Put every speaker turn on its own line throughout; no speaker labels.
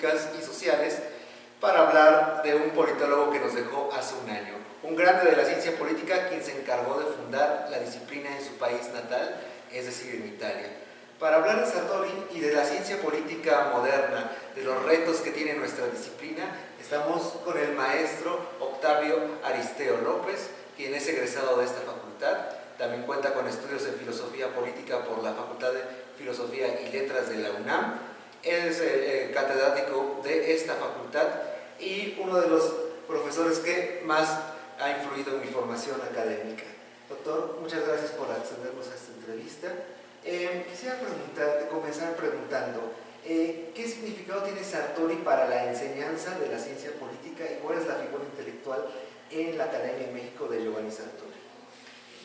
políticas y sociales, para hablar de un politólogo que nos dejó hace un año, un grande de la ciencia política, quien se encargó de fundar la disciplina en su país natal, es decir, en Italia. Para hablar de Sartori y de la ciencia política moderna, de los retos que tiene nuestra disciplina, estamos con el maestro Octavio Aristeo López, quien es egresado de esta facultad. También cuenta con estudios en filosofía política por la Facultad de Filosofía y Letras de la UNAM. Es catedrático de esta facultad y uno de los profesores que más ha influido en mi formación académica. Doctor, muchas gracias por accedernos a esta entrevista. Quisiera comenzar preguntando, ¿qué significado tiene Sartori para la enseñanza de la ciencia política y cuál es la figura intelectual en la Academia en México de Giovanni Sartori?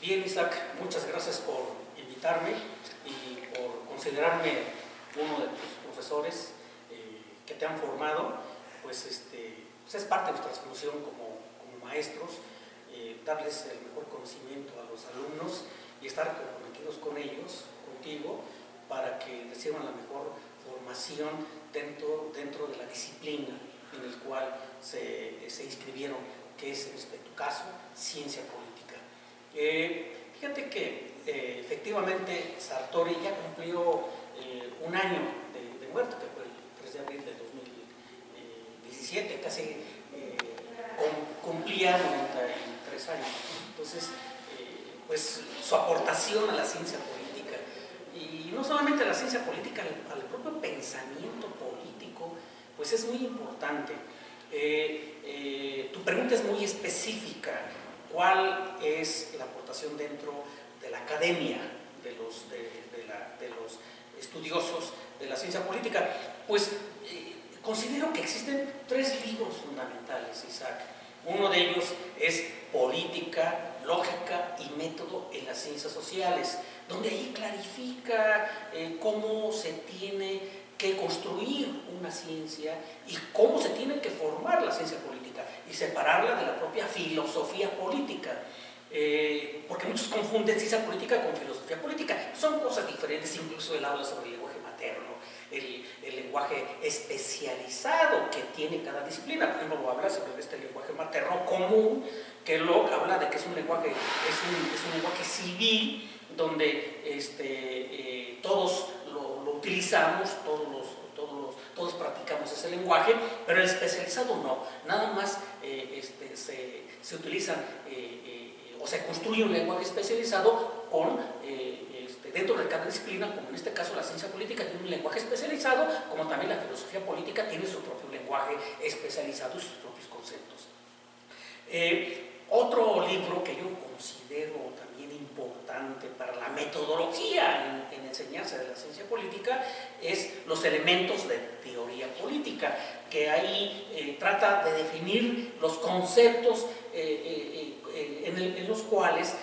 Bien, Isaac, muchas gracias por invitarme y por considerarme uno de tus profesores que te han formado. Pues es parte de nuestra función como maestros, darles el mejor conocimiento a los alumnos y estar comprometidos con ellos, contigo, para que reciban la mejor formación dentro de la disciplina en el cual se inscribieron, que es, en tu caso, ciencia política. Fíjate que efectivamente Sartori ya cumplió un año de muerte, que fue el 3 de abril de 2017, casi cumplía 93 años. Entonces, pues su aportación a la ciencia política, y no solamente a la ciencia política, al propio pensamiento político, pues es muy importante. Tu pregunta es muy específica. ¿Cuál es la aportación dentro de la academia de los estudiosos de la ciencia política? Pues considero que existen 3 libros fundamentales, Isaac. Uno de ellos es Política, Lógica y Método en las Ciencias Sociales, donde ahí clarifica cómo se tiene que construir una ciencia y cómo se tiene que formar la ciencia política y separarla de la propia filosofía política. Porque muchos confunden ciencia política con filosofía política. Son cosas diferentes. Incluso él habla sobre el lenguaje materno, el lenguaje especializado que tiene cada disciplina. Por ejemplo, habla sobre este lenguaje materno común, que Locke habla de que es un lenguaje civil, donde todos lo utilizamos, todos practicamos ese lenguaje, pero el especializado no. Nada más se utilizan o se construye un lenguaje especializado dentro de cada disciplina, como en este caso la ciencia política tiene un lenguaje especializado, como también la filosofía política tiene su propio lenguaje especializado y sus propios conceptos. Otro libro que yo considero también importante para la metodología en enseñanza de la ciencia política es Los elementos de teoría política, que ahí trata de definir los conceptos en los cuales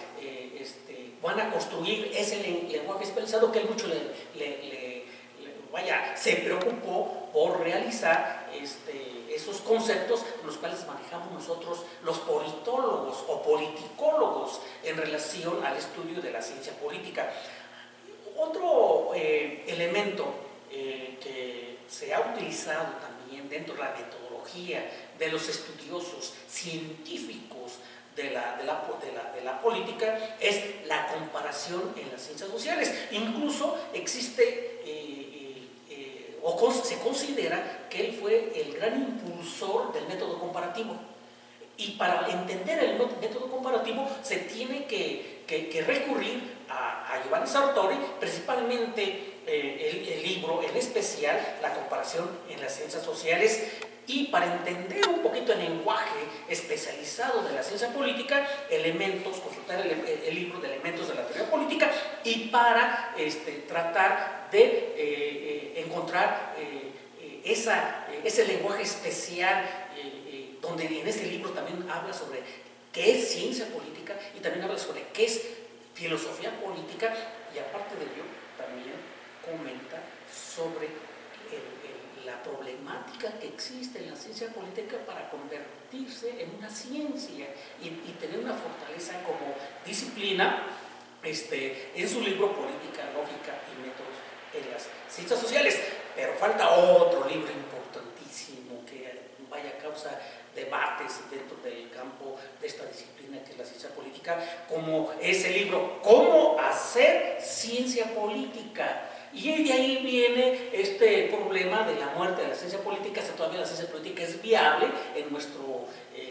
van a construir ese lenguaje especializado que él mucho se preocupó por realizar esos conceptos, los cuales manejamos nosotros los politólogos o politicólogos en relación al estudio de la ciencia política. Otro elemento que se ha utilizado también dentro de la metodología de los estudiosos científicos de la política es la comparación en las ciencias sociales. Incluso existe se considera que él fue el gran impulsor del método comparativo. Y para entender el método comparativo se tiene que recurrir a Giovanni Sartori, principalmente el libro en especial, La comparación en las ciencias sociales. Y para entender un poquito el lenguaje especializado de la ciencia política, consultar el libro de Elementos de la Teoría Política, y para tratar de encontrar ese lenguaje especial, donde en ese libro también habla sobre qué es ciencia política y también habla sobre qué es filosofía política, y aparte de ello también comenta sobre la problemática que existe en la ciencia política para convertirse en una ciencia y tener una fortaleza como disciplina, en su libro Política, Lógica y Métodos en las Ciencias Sociales. Pero falta otro libro importantísimo causa debates dentro del campo de esta disciplina que es la ciencia política, como ese libro, ¿Cómo hacer ciencia política? Y de ahí viene este problema de la muerte de la ciencia política, si todavía la ciencia política es viable en nuestro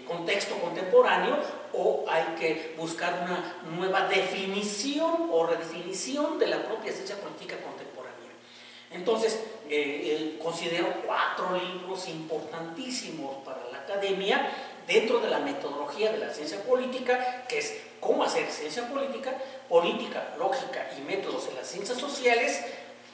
contexto contemporáneo, o hay que buscar una nueva definición o redefinición de la propia ciencia política contemporánea. Entonces, considero 4 libros importantísimos para la academia dentro de la metodología de la ciencia política, que es Cómo hacer ciencia política, Política, Lógica y Métodos en las Ciencias Sociales,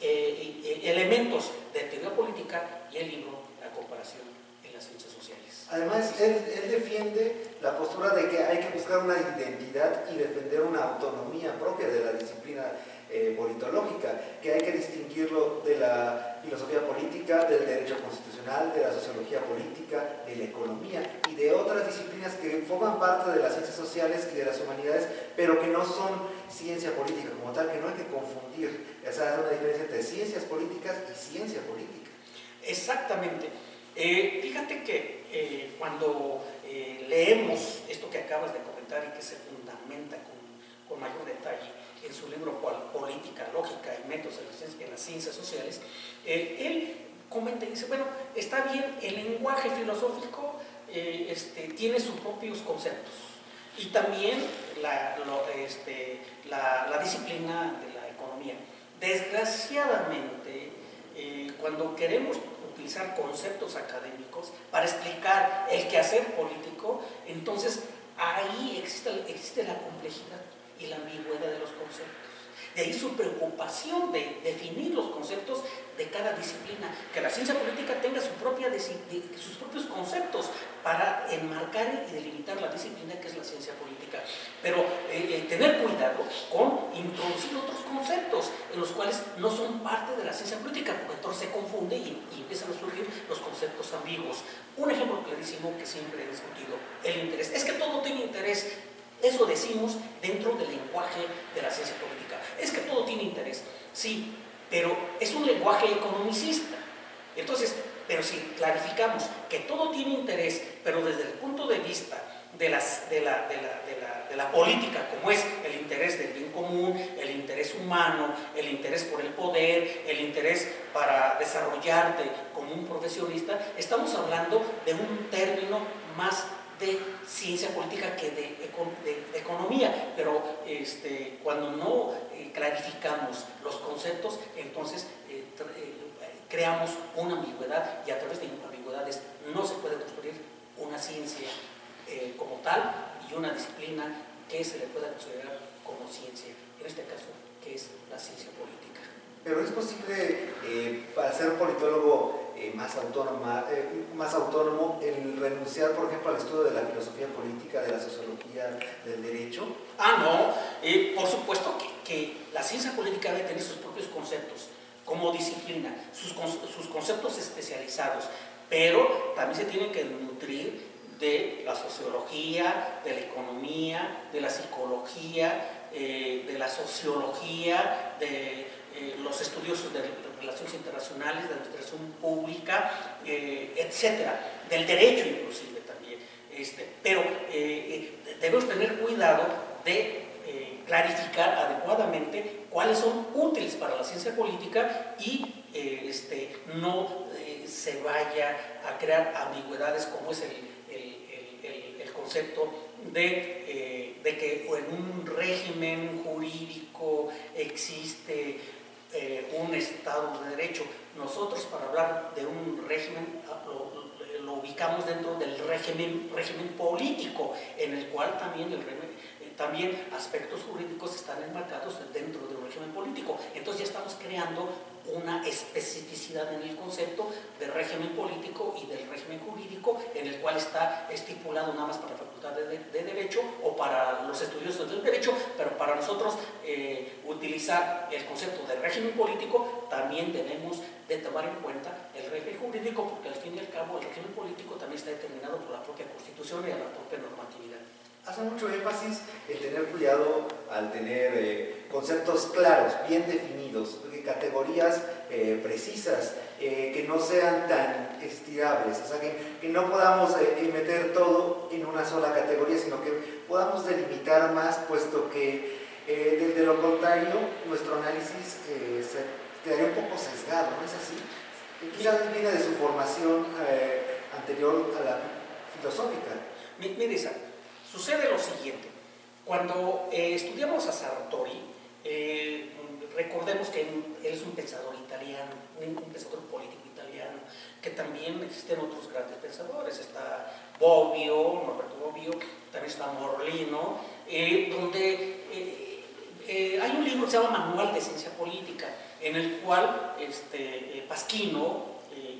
Elementos de Teoría Política, y el libro La comparación en las ciencias sociales.
Además, él defiende la postura de que hay que buscar una identidad y defender una autonomía propia de la disciplina politológica, que hay que distinguirlo de la filosofía política, del derecho constitucional, de la sociología política, de la economía y de otras disciplinas que forman parte de las ciencias sociales y de las humanidades, pero que no son ciencia política como tal, que no hay que confundir. Esa es una diferencia entre ciencias políticas y ciencia política.
Exactamente. Fíjate que cuando leemos esto que acabas de comentar y que se fundamenta con mayor detalle en su libro Política, Lógica y Métodos en las Ciencias Sociales, él comenta y dice, bueno, está bien, el lenguaje filosófico tiene sus propios conceptos, y también la disciplina de la economía. Desgraciadamente, cuando queremos utilizar conceptos académicos para explicar el quehacer político, entonces ahí existe la complejidad y la ambigüedad de los conceptos. De ahí su preocupación de definir los conceptos de cada disciplina, que la ciencia política tenga sus propios conceptos para enmarcar y delimitar la disciplina que es la ciencia política. Pero tener cuidado con introducir otros conceptos en los cuales no son parte de la ciencia política, porque entonces se confunde y empiezan a surgir los conceptos ambiguos. Un ejemplo clarísimo que siempre he discutido, el interés. Es que todo tiene interés. Eso decimos dentro del lenguaje de la ciencia política. Es que todo tiene interés, sí, pero es un lenguaje economicista. Entonces, pero si clarificamos que todo tiene interés, pero desde el punto de vista de la política, como es el interés del bien común, el interés humano, el interés por el poder, el interés para desarrollarte como un profesionista, estamos hablando de un término más de ciencia política que de economía, pero cuando no clarificamos los conceptos, entonces creamos una ambigüedad, y a través de ambigüedades no se puede construir una ciencia como tal y una disciplina que se le pueda considerar como ciencia, en este caso, que es la ciencia política.
Pero es posible, para ser politólogo más autónomo, el renunciar, por ejemplo, al estudio de la filosofía política, de la sociología, del derecho.
No, por supuesto que la ciencia política debe tener sus propios conceptos como disciplina, sus conceptos especializados, pero también se tienen que nutrir de la sociología, de la economía, de la psicología, de la sociología, de los estudios de relaciones internacionales, de la administración pública, etcétera, del derecho inclusive también. Pero debemos tener cuidado de clarificar adecuadamente cuáles son útiles para la ciencia política y no se vaya a crear ambigüedades como es el concepto de que en un régimen jurídico existe un Estado de Derecho. Nosotros, para hablar de un régimen, lo ubicamos dentro del régimen político, en el cual también aspectos jurídicos están enmarcados dentro de un régimen político. Entonces ya estamos creando una especificidad en el concepto del régimen político y del régimen jurídico, en el cual está estipulado nada más para la facultad de Derecho o para los estudiosos del Derecho, pero para nosotros utilizar el concepto del régimen político también debemos de tomar en cuenta el régimen jurídico, porque al fin y al cabo el régimen político también está determinado por la propia Constitución y la propia normatividad.
Hace mucho énfasis en tener cuidado al tener conceptos claros, bien definidos, categorías precisas, que no sean tan estirables, o sea, que no podamos meter todo en una sola categoría, sino que podamos delimitar más, puesto que de lo contrario nuestro análisis se quedaría un poco sesgado, ¿no es así? Quizás viene de su formación anterior a la filosófica.
Mire, sucede lo siguiente. Cuando estudiamos a Sartori, recordemos que él es un pensador italiano, un pensador político italiano, que también existen otros grandes pensadores. Está Bobbio, Norberto Bobbio, también está Morlino, donde hay un libro que se llama Manual de Ciencia Política, en el cual Pasquino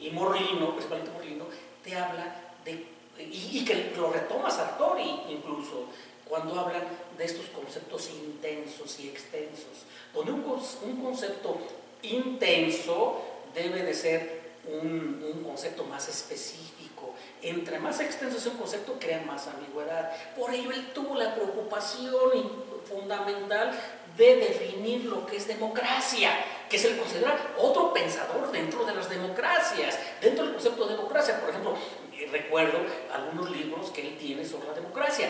y Morlino, principalmente Morlino, te habla de, y que lo retoma Sartori incluso, cuando hablan de estos conceptos intensos y extensos, donde un concepto intenso debe de ser un concepto más específico. Entre más extenso sea un concepto, crea más ambigüedad. Por ello él tuvo la preocupación fundamental de definir lo que es democracia, que se le considera otro pensador dentro de las democracias, dentro del concepto de democracia. Por ejemplo, recuerdo algunos libros que él tiene sobre la democracia,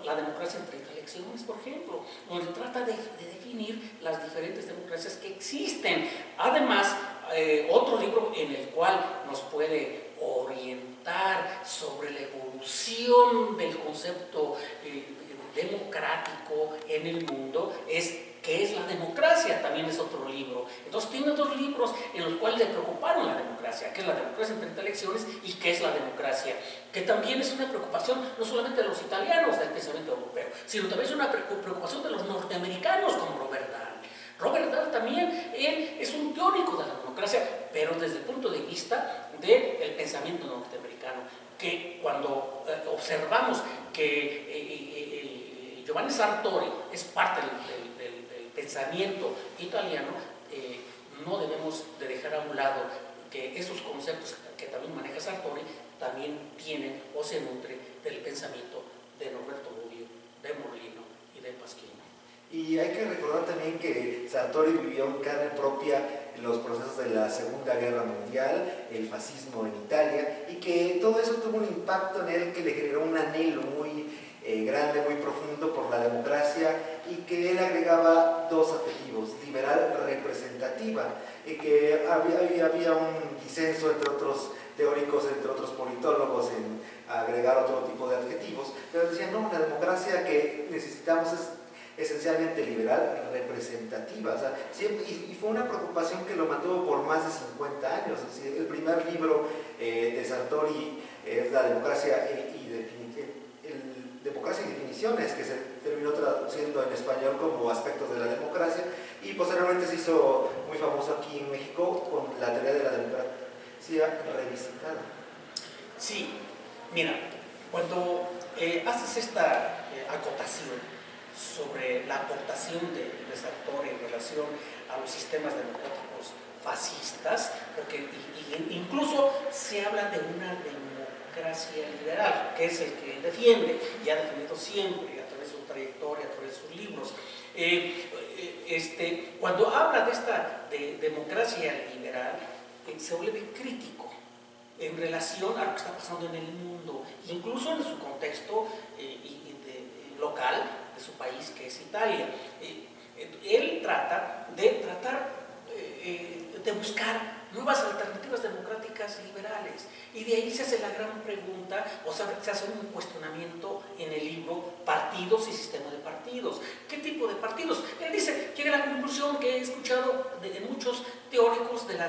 la democracia en 30 lecciones, por ejemplo, donde trata de definir las diferentes democracias que existen. Además, otro libro en el cual nos puede orientar sobre la evolución del concepto democrático en el mundo es ¿qué es la democracia? También es otro libro. Entonces tiene dos libros en los cuales le preocuparon la democracia, ¿qué es la democracia en 30 lecciones? Y ¿qué es la democracia? Que también es una preocupación no solamente de los italianos del pensamiento europeo, sino también es una preocupación de los norteamericanos como Robert Dahl. Robert Dahl también, él es un teórico de la democracia, pero desde el punto de vista del pensamiento norteamericano, que cuando observamos que Giovanni Sartori es parte del pensamiento italiano, no debemos de dejar a un lado que esos conceptos que también maneja Sartori también tienen o se nutren del pensamiento de Norberto Bobbio, de Morlino y de Pasquino.
Y hay que recordar también que Sartori vivió en carne propia los procesos de la Segunda Guerra Mundial, el fascismo en Italia, y que todo eso tuvo un impacto en él que le generó un anhelo muy grande, muy profundo por la democracia, y que él agregaba dos adjetivos: liberal, representativa, y que había un disenso entre otros teóricos, entre otros politólogos, en agregar otro tipo de adjetivos, pero decían, no, la democracia que necesitamos es esencialmente liberal, representativa, o sea, siempre, y fue una preocupación que lo mantuvo por más de 50 años. Es decir, el primer libro de Sartori es La democracia democracia y definiciones, que se terminó traduciendo en español como Aspectos de la democracia, y posteriormente se hizo muy famoso aquí en México con la teoría de la democracia revisitada.
Sí, mira, cuando haces esta acotación sobre la aportación de Sartori en relación a los sistemas democráticos fascistas, porque incluso se habla de una democracia liberal, que es el que defiende y ha defendido siempre a través de su trayectoria, a través de sus libros. Cuando habla de esta democracia liberal, se vuelve crítico en relación a lo que está pasando en el mundo, incluso en su contexto local de su país, que es Italia. Él trata de buscar nuevas alternativas democráticas liberales, y de ahí se hace la gran pregunta, o sea, se hace un cuestionamiento en el libro Partidos y Sistema de Partidos. ¿Qué tipo de partidos? Él dice, llega a la conclusión que he escuchado de muchos teóricos de la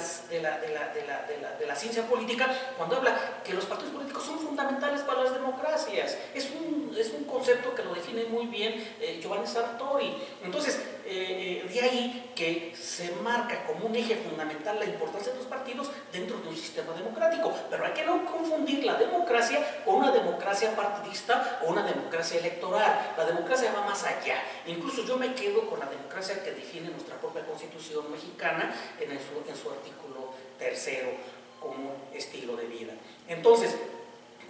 ciencia política, cuando habla que los partidos políticos son fundamentales para las democracias. Es un concepto que lo define muy bien Giovanni Sartori. Entonces, de ahí que se marca como un eje fundamental la importancia de los partidos dentro de un sistema democrático. Pero hay que no confundir la democracia con una democracia partidista o una democracia electoral. La democracia va más allá. Incluso yo me quedo con la democracia que define nuestra propia Constitución mexicana en su artículo 3 como estilo de vida. Entonces,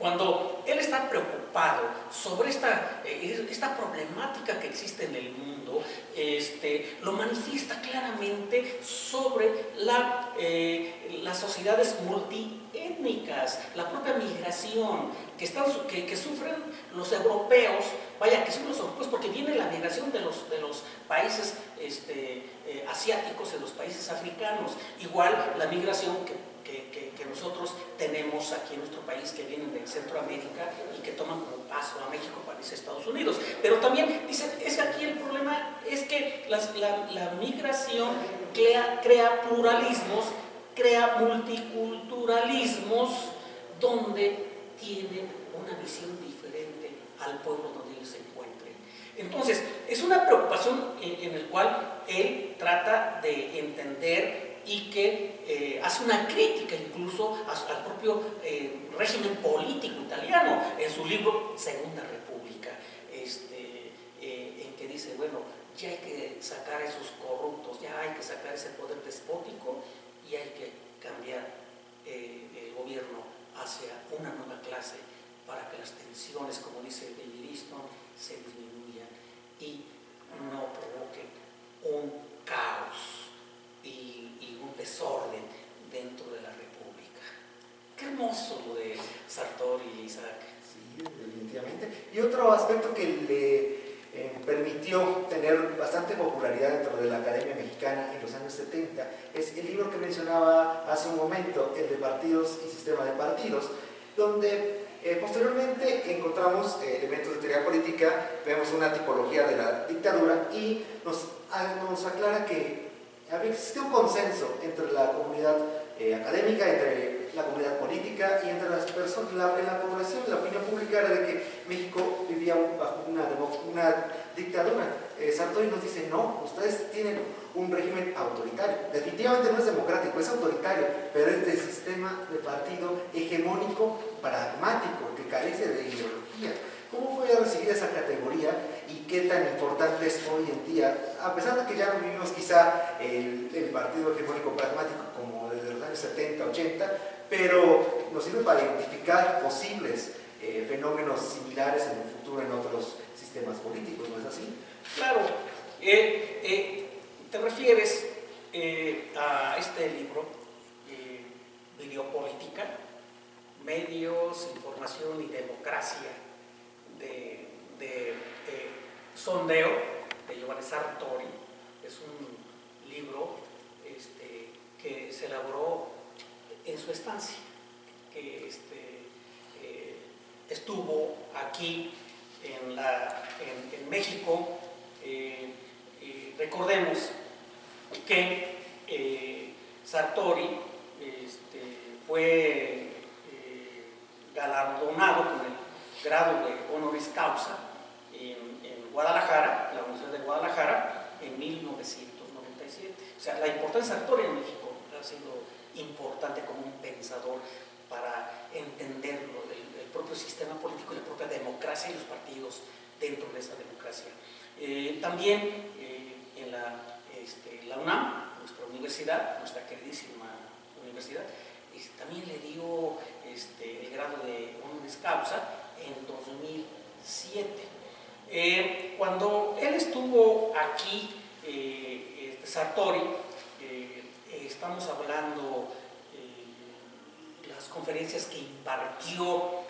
Cuando él está preocupado sobre esta problemática que existe en el mundo, lo manifiesta claramente sobre las sociedades multiétnicas, la propia migración que sufren los europeos, que son los europeos porque viene la migración de los países asiáticos, de los países africanos, igual la migración que nosotros tenemos aquí en nuestro país, que vienen de Centroamérica y que toman como paso a México para irse a Estados Unidos. Pero también dicen, es que aquí el problema es que la migración crea pluralismos, crea multiculturalismos, donde tienen una visión diferente al pueblo donde ellos se encuentren. Entonces, es una preocupación en la cual él trata de entender y que hace una crítica incluso al propio régimen político italiano en su libro Segunda República, en que dice, bueno, ya hay que sacar a esos corruptos, ya hay que sacar ese poder despótico y hay que cambiar el gobierno hacia una nueva clase para que las tensiones, como dice David Easton, se disminuyan y no provoquen un caos y un desorden dentro de la República. Qué hermoso lo de Sartori, Isaac.
Sí, definitivamente. Y otro aspecto que le permitió tener bastante popularidad dentro de la Academia Mexicana en los años 70 es el libro que mencionaba hace un momento, el de Partidos y Sistema de Partidos, donde posteriormente encontramos elementos de teoría política, vemos una tipología de la dictadura y nos aclara que existe un consenso entre la comunidad académica, entre la comunidad política y entre las personas, en la población, la opinión pública era de que México vivía bajo una dictadura. Sartori nos dice, no, ustedes tienen un régimen autoritario. Definitivamente no es democrático, es autoritario, pero es de sistema de partido hegemónico, pragmático, que carece de ideología. ¿Cómo fue a recibir esa categoría y qué tan importante es hoy en día? A pesar de que ya no vivimos quizá el partido hegemónico pragmático como desde los años 70, 80, pero nos sirve para identificar posibles fenómenos similares en el futuro en otros sistemas políticos, ¿no es así?
Claro. Te refieres a este libro, Videopolítica, Medios, Información y Democracia, de sondeo de Giovanni Sartori. Es un libro que se elaboró en su estancia, que estuvo aquí en México. Recordemos que Sartori fue galardonado con el grado de honoris causa en Guadalajara, la Universidad de Guadalajara, en 1997. O sea, la importancia de Sartori en México ha sido importante como un pensador para entender el propio sistema político y la propia democracia y los partidos dentro de esa democracia. También en la UNAM, nuestra universidad, nuestra queridísima universidad, también le dio el grado de honoris causa en 2007. Cuando él estuvo aquí, Sartori, estamos hablando las conferencias que impartió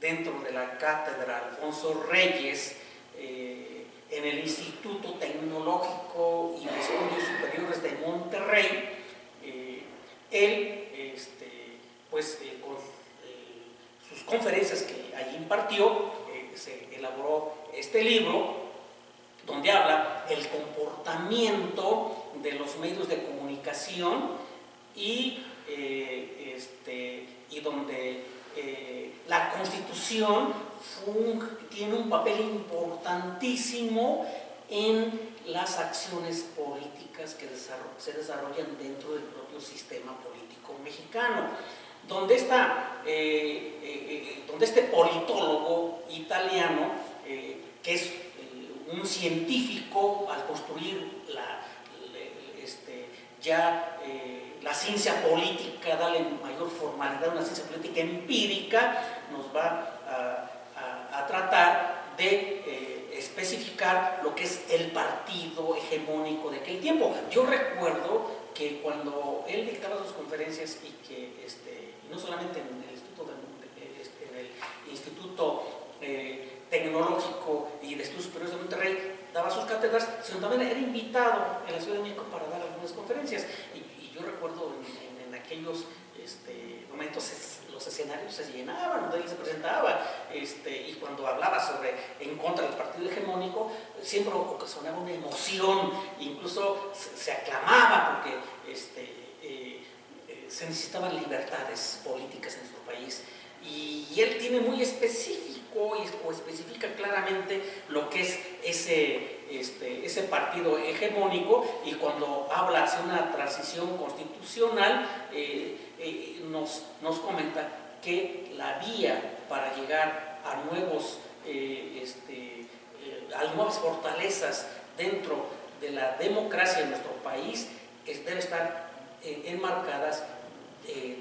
dentro de la cátedra Alfonso Reyes en el Instituto Tecnológico y de Estudios Superiores de Monterrey. Él, con sus conferencias que allí impartió, se elaboró este libro donde habla el comportamiento de los medios de comunicación y donde la Constitución tiene un papel importantísimo en las acciones políticas que se desarrollan dentro del propio sistema político mexicano, donde este politólogo italiano, que es un científico al construir la ciencia política, darle mayor mayor formalidad, una ciencia política empírica, nos va a tratar de especificar lo que es el partido hegemónico de aquel tiempo. Yo recuerdo que cuando él dictaba sus conferencias y que y no solamente en el Instituto Tecnológico y de Estudios Superiores de Monterrey daba sus cátedras, sino también era invitado en la Ciudad de México para dar algunas conferencias. Y yo recuerdo en aquellos momentos los escenarios se llenaban, donde él se presentaba, y cuando hablaba en contra del partido hegemónico, siempre ocasionaba una emoción, incluso se aclamaba porque se necesitaban libertades políticas en nuestro país. Y él tiene muy específico o especifica claramente lo que es ese partido hegemónico, y cuando habla hacia una transición constitucional nos comenta que la vía para llegar a nuevas fortalezas dentro de la democracia en nuestro país debe estar enmarcadas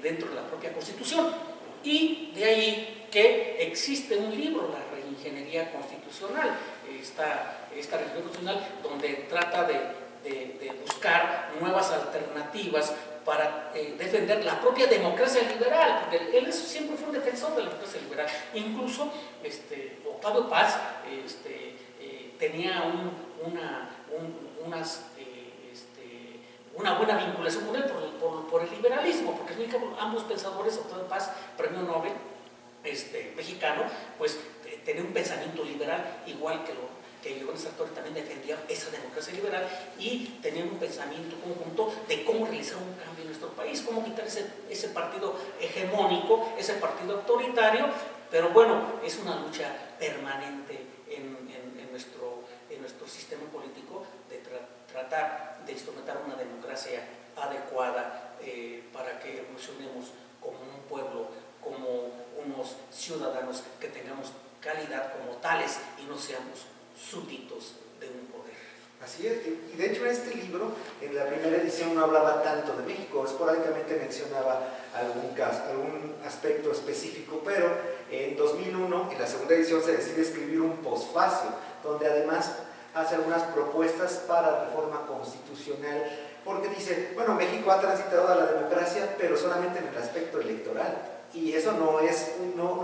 dentro de la propia Constitución. Y de ahí que existe un libro, la Reingeniería Constitucional, esta reingeniería constitucional, donde trata de buscar nuevas alternativas para defender la propia democracia liberal, porque él siempre fue un defensor de la democracia liberal. Incluso Octavio Paz tenía una buena vinculación con él por el liberalismo, porque ambos pensadores, Octavio Paz, premio Nobel mexicano, pues tenía un pensamiento liberal, igual que Giovanni Sartori también defendía esa democracia liberal, y tenía un pensamiento conjunto de cómo realizar un cambio en nuestro país, cómo quitar ese partido hegemónico, ese partido autoritario. Pero bueno, es una lucha permanente en nuestro sistema político de tratar de instrumentar una democracia adecuada para que evolucionemos como un pueblo, como unos ciudadanos que tengamos calidad como tales y no seamos súbditos de un poder.
Así es, y de hecho en este libro, en la primera edición no hablaba tanto de México, esporádicamente mencionaba algún aspecto específico, pero en 2001, en la segunda edición, se decide escribir un posfacio, donde además hace algunas propuestas para reforma constitucional, porque dice, bueno, México ha transitado a la democracia, pero solamente en el aspecto electoral, y eso no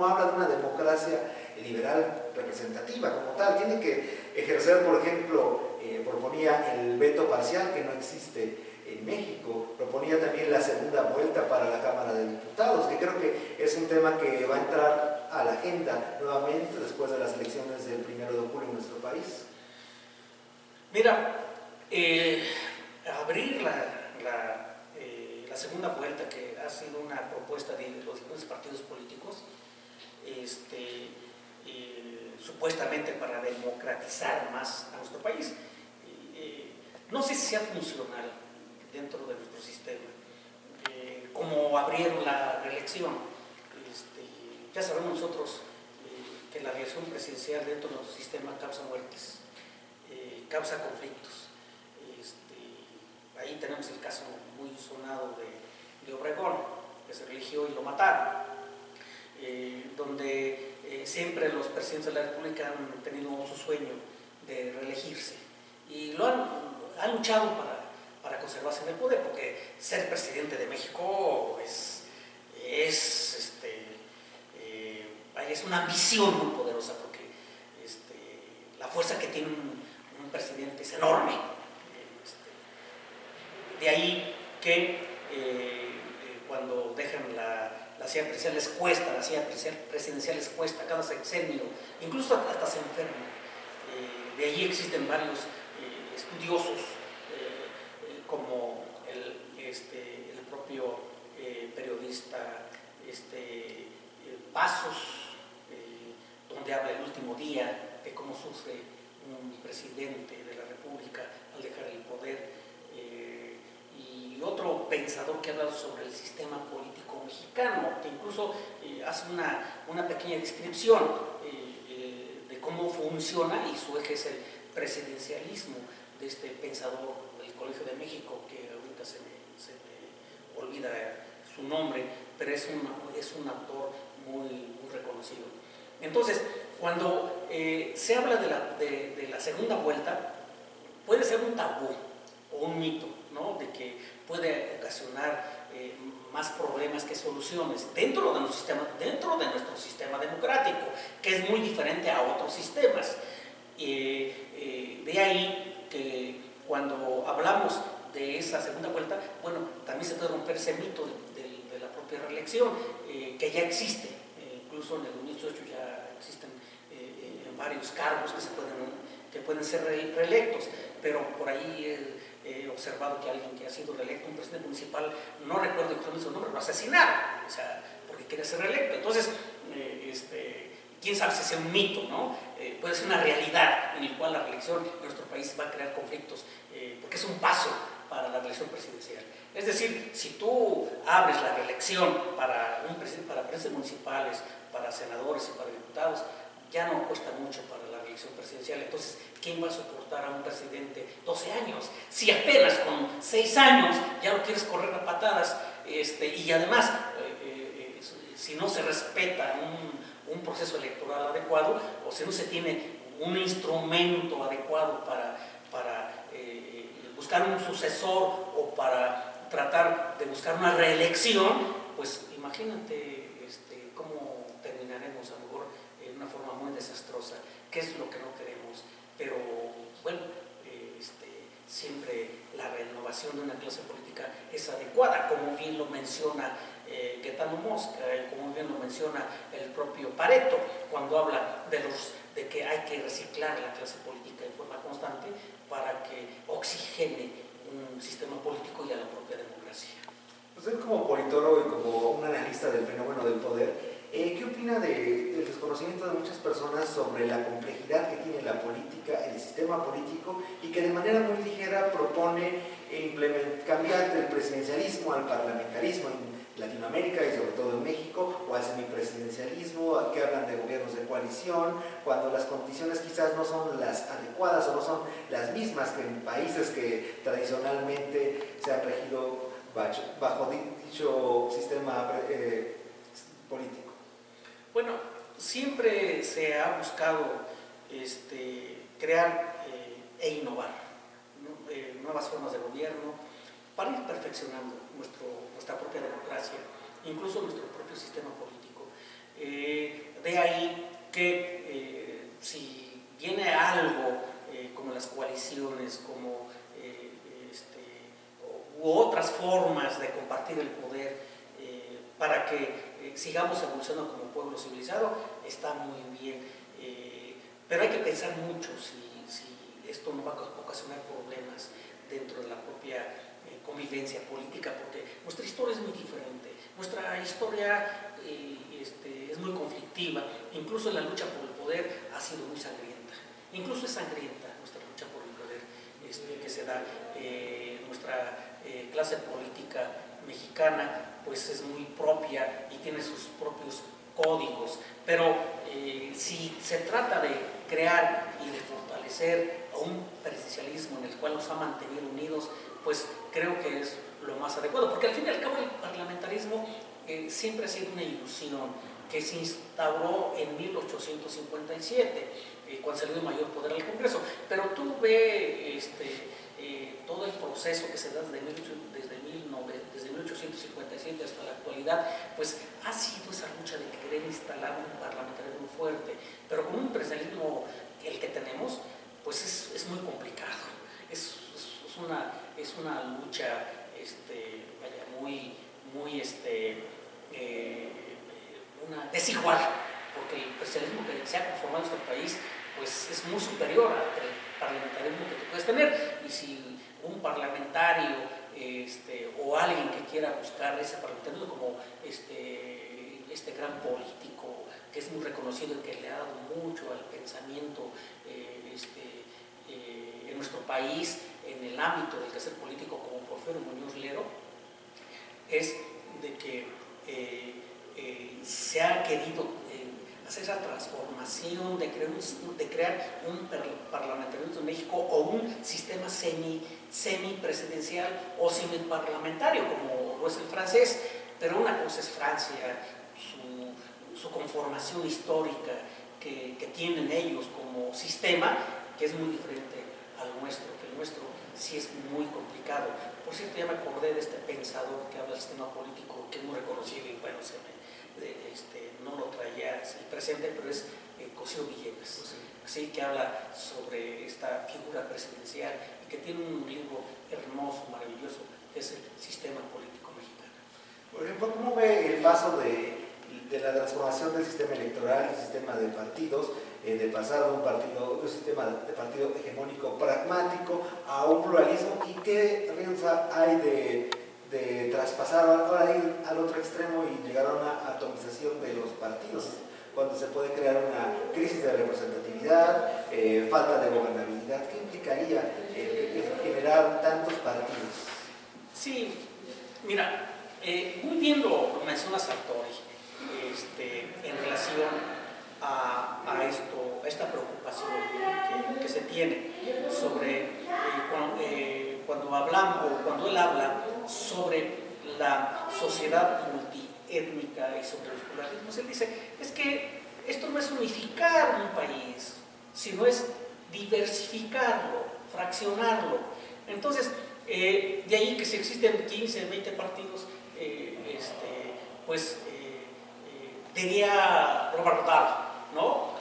habla de una democracia liberal representativa como tal. Tiene que ejercer, por ejemplo, proponía el veto parcial, que no existe en México, proponía también la segunda vuelta para la Cámara de Diputados, que creo que es un tema que va a entrar a la agenda nuevamente después de las elecciones del 1 de julio en nuestro país.
Mira, abrir la segunda vuelta, que ha sido una propuesta de los diferentes partidos políticos, supuestamente para democratizar más a nuestro país, no sé si sea funcional dentro de nuestro sistema. Como abrieron la reelección, ya sabemos nosotros que la reelección presidencial dentro de nuestro sistema causa muertes, causa conflictos. Ahí tenemos el caso muy sonado de Obregón, que se religió y lo mataron, donde siempre los presidentes de la República han tenido su sueño de reelegirse y han luchado para conservarse en el poder, porque ser presidente de México es una ambición muy poderosa, porque la fuerza que tiene un presidente es enorme. De ahí que cuando dejan la silla presidencial les cuesta, cada sexenio, incluso hasta se enferman. De ahí existen varios estudiosos, como el propio periodista Pasos, donde habla el último día de cómo sufre un presidente de la República al dejar el poder. Y otro pensador que ha hablado sobre el sistema político mexicano, que incluso hace una pequeña descripción de cómo funciona, y su eje es el presidencialismo, de este pensador del Colegio de México, que ahorita se me olvida su nombre, pero es un autor muy reconocido. Entonces, cuando se habla de la segunda vuelta, puede ser un tabú o un mito, ¿no? De que puede ocasionar más problemas que soluciones dentro de nuestro sistema democrático, que es muy diferente a otros sistemas. De ahí que cuando hablamos de esa segunda vuelta, bueno, también se puede romper ese mito de la propia reelección, que ya existe, incluso en el 2018 ya existen en varios cargos que pueden ser reelectos, pero por ahí he observado que alguien que ha sido reelecto, un presidente municipal, no recuerdo exactamente su nombre, lo asesinaron, o sea, porque quería ser reelecto. Entonces, quién sabe si sea un mito, ¿no? Puede ser una realidad en la cual la reelección en nuestro país va a crear conflictos, porque es un paso para la reelección presidencial. Es decir, si tú abres la reelección para presidentes municipales, para senadores y para diputados, ya no cuesta mucho para la reelección presidencial. Entonces, ¿quién va a soportar a un presidente 12 años? Si apenas con 6 años ya lo quieres correr a patadas, y además, si no se respeta un proceso electoral adecuado, o si no se tiene un instrumento adecuado para buscar un sucesor o para tratar de buscar una reelección, pues imagínate cómo terminaremos a lo mejor en una forma muy desastrosa, que es lo que no queremos. Pero bueno, siempre la renovación de una clase política es adecuada, como bien lo menciona Gaetano Mosca, y como bien lo menciona el propio Pareto, cuando habla de que hay que reciclar la clase política en forma constante para que oxigene un sistema político y a la propia democracia.
Usted como politólogo y como un analista del fenómeno del poder, ¿qué opina del desconocimiento de muchas personas sobre la complejidad que tiene la política, el sistema político, y que de manera muy ligera propone cambiar del presidencialismo al parlamentarismo en Latinoamérica y sobre todo en México, o al semipresidencialismo, que hablan de gobiernos de coalición, cuando las condiciones quizás no son las adecuadas o no son las mismas que en países que tradicionalmente se han regido bajo dicho sistema político?
Bueno, siempre se ha buscado crear e innovar, ¿no? Nuevas formas de gobierno para ir perfeccionando nuestra propia democracia, incluso nuestro propio sistema político. De ahí que si viene algo como las coaliciones, como u otras formas de compartir el poder para que sigamos evolucionando como pueblo civilizado, está muy bien, pero hay que pensar mucho si esto no va a ocasionar problemas dentro de la propia convivencia política, porque nuestra historia es muy diferente, nuestra historia es muy conflictiva, incluso la lucha por el poder ha sido muy sangrienta, incluso es sangrienta nuestra lucha por el poder que se da. Nuestra clase política mexicana pues es muy propia y tiene sus propios códigos, pero si se trata de crear y de fortalecer a un presidencialismo en el cual nos ha mantenido unidos, pues creo que es lo más adecuado, porque al fin y al cabo el parlamentarismo siempre ha sido una ilusión que se instauró en 1857, cuando se le dio mayor poder al Congreso, pero tú ves todo el proceso que se da desde 1857 hasta la actualidad, pues ha sido esa lucha de querer instalar un parlamentarismo fuerte, pero con un presidencialismo el que tenemos, pues es muy complicado, es una lucha muy una desigual, porque el presidencialismo que se ha conformado en nuestro país pues es muy superior al parlamentarismo que tú puedes tener, y si un parlamentario o alguien que quiera buscar ese parlamentarismo como este gran político que es muy reconocido y que le ha dado mucho al pensamiento en nuestro país en el ámbito del quehacer político, como Porfirio Muñoz Ledo, es de que se ha querido hacer esa transformación de crear un parlamentarismo en México o un sistema semipresidencial o semiparlamentario, como lo es el francés, pero una cosa es Francia, su conformación histórica que tienen ellos como sistema, que es muy diferente al nuestro, que el nuestro sí es muy complicado. Por cierto, ya me acordé de este pensador que habla del sistema político, que es muy reconocido y bueno, no lo traía presente, pero es Cosío Villegas, sí, que habla sobre esta figura presidencial y que tiene un libro hermoso, maravilloso, que es el sistema político mexicano.
Por ejemplo, ¿cómo ve el paso de la transformación del sistema electoral, el sistema de partidos, de pasar de un sistema de partido hegemónico pragmático a un pluralismo, y qué riesgo hay de traspasar ahora ir al otro extremo y llegar a una atomización de los partidos, cuando se puede crear una crisis de representatividad, falta de gobernabilidad? ¿Qué implicaría el generar tantos partidos?
Sí, mira, muy bien lo mencionas, Sartori, en relación a esta preocupación que se tiene sobre cuando hablamos, o cuando él habla sobre la sociedad multiétnica y sobre los pluralismos. Él dice, es que esto no es unificar un país, sino es diversificarlo, fraccionarlo. Entonces, de ahí que si existen 15, 20 partidos, diría Robert Dahl, ¿no?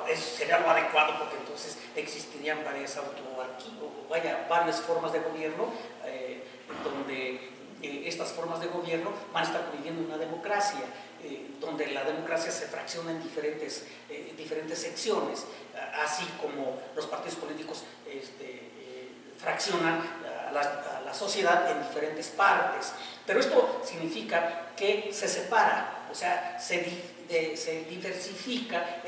Eso sería lo adecuado, porque entonces existirían varias formas de gobierno, donde estas formas de gobierno van a estar viviendo una democracia, donde la democracia se fracciona en diferentes secciones, así como los partidos políticos fraccionan a la sociedad en diferentes partes. Pero esto significa que se separa, o sea, se diversifica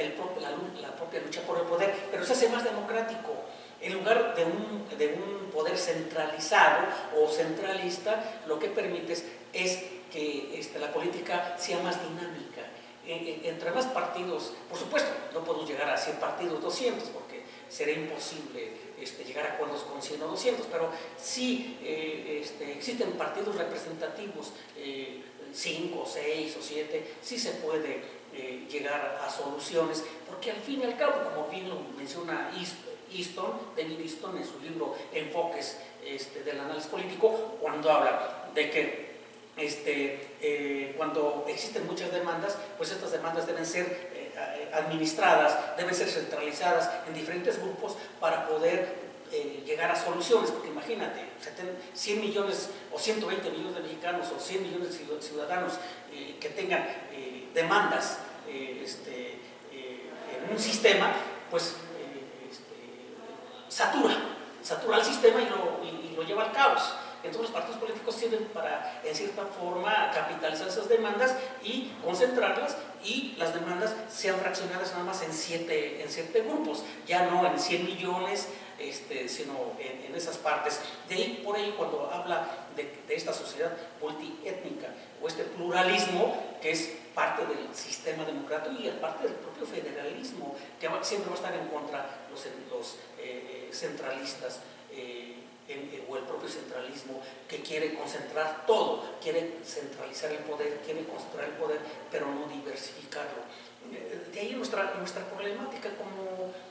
la propia lucha por el poder, pero se hace más democrático. En lugar de un poder centralizado o centralista, lo que permite es que la política sea más dinámica. Entre más partidos, por supuesto, no podemos llegar a 100 partidos, 200, porque sería imposible llegar a acuerdos con 100 o 200, pero sí existen partidos representativos, 5, 6 o 7, sí se puede llegar a soluciones, porque al fin y al cabo, como bien lo menciona David Easton en su libro Enfoques del análisis político, cuando habla de que cuando existen muchas demandas, pues estas demandas deben ser administradas, deben ser centralizadas en diferentes grupos para poder llegar a soluciones, porque imagínate, 100 millones o 120 millones de mexicanos o 100 millones de ciudadanos que tengan demandas en un sistema, pues satura el sistema y lo lleva al caos. Entonces los partidos políticos sirven para, en cierta forma, capitalizar esas demandas y concentrarlas, y las demandas sean fraccionadas nada más en 7 grupos, ya no en 100 millones, sino en esas partes. De ahí, por ahí, cuando habla de esta sociedad multiétnica o este pluralismo, que es parte del sistema democrático y es parte del propio federalismo, que siempre va a estar en contra los centralistas, o el propio centralismo, que quiere concentrar todo, quiere centralizar el poder, quiere concentrar el poder, pero no diversificarlo. De ahí nuestra problemática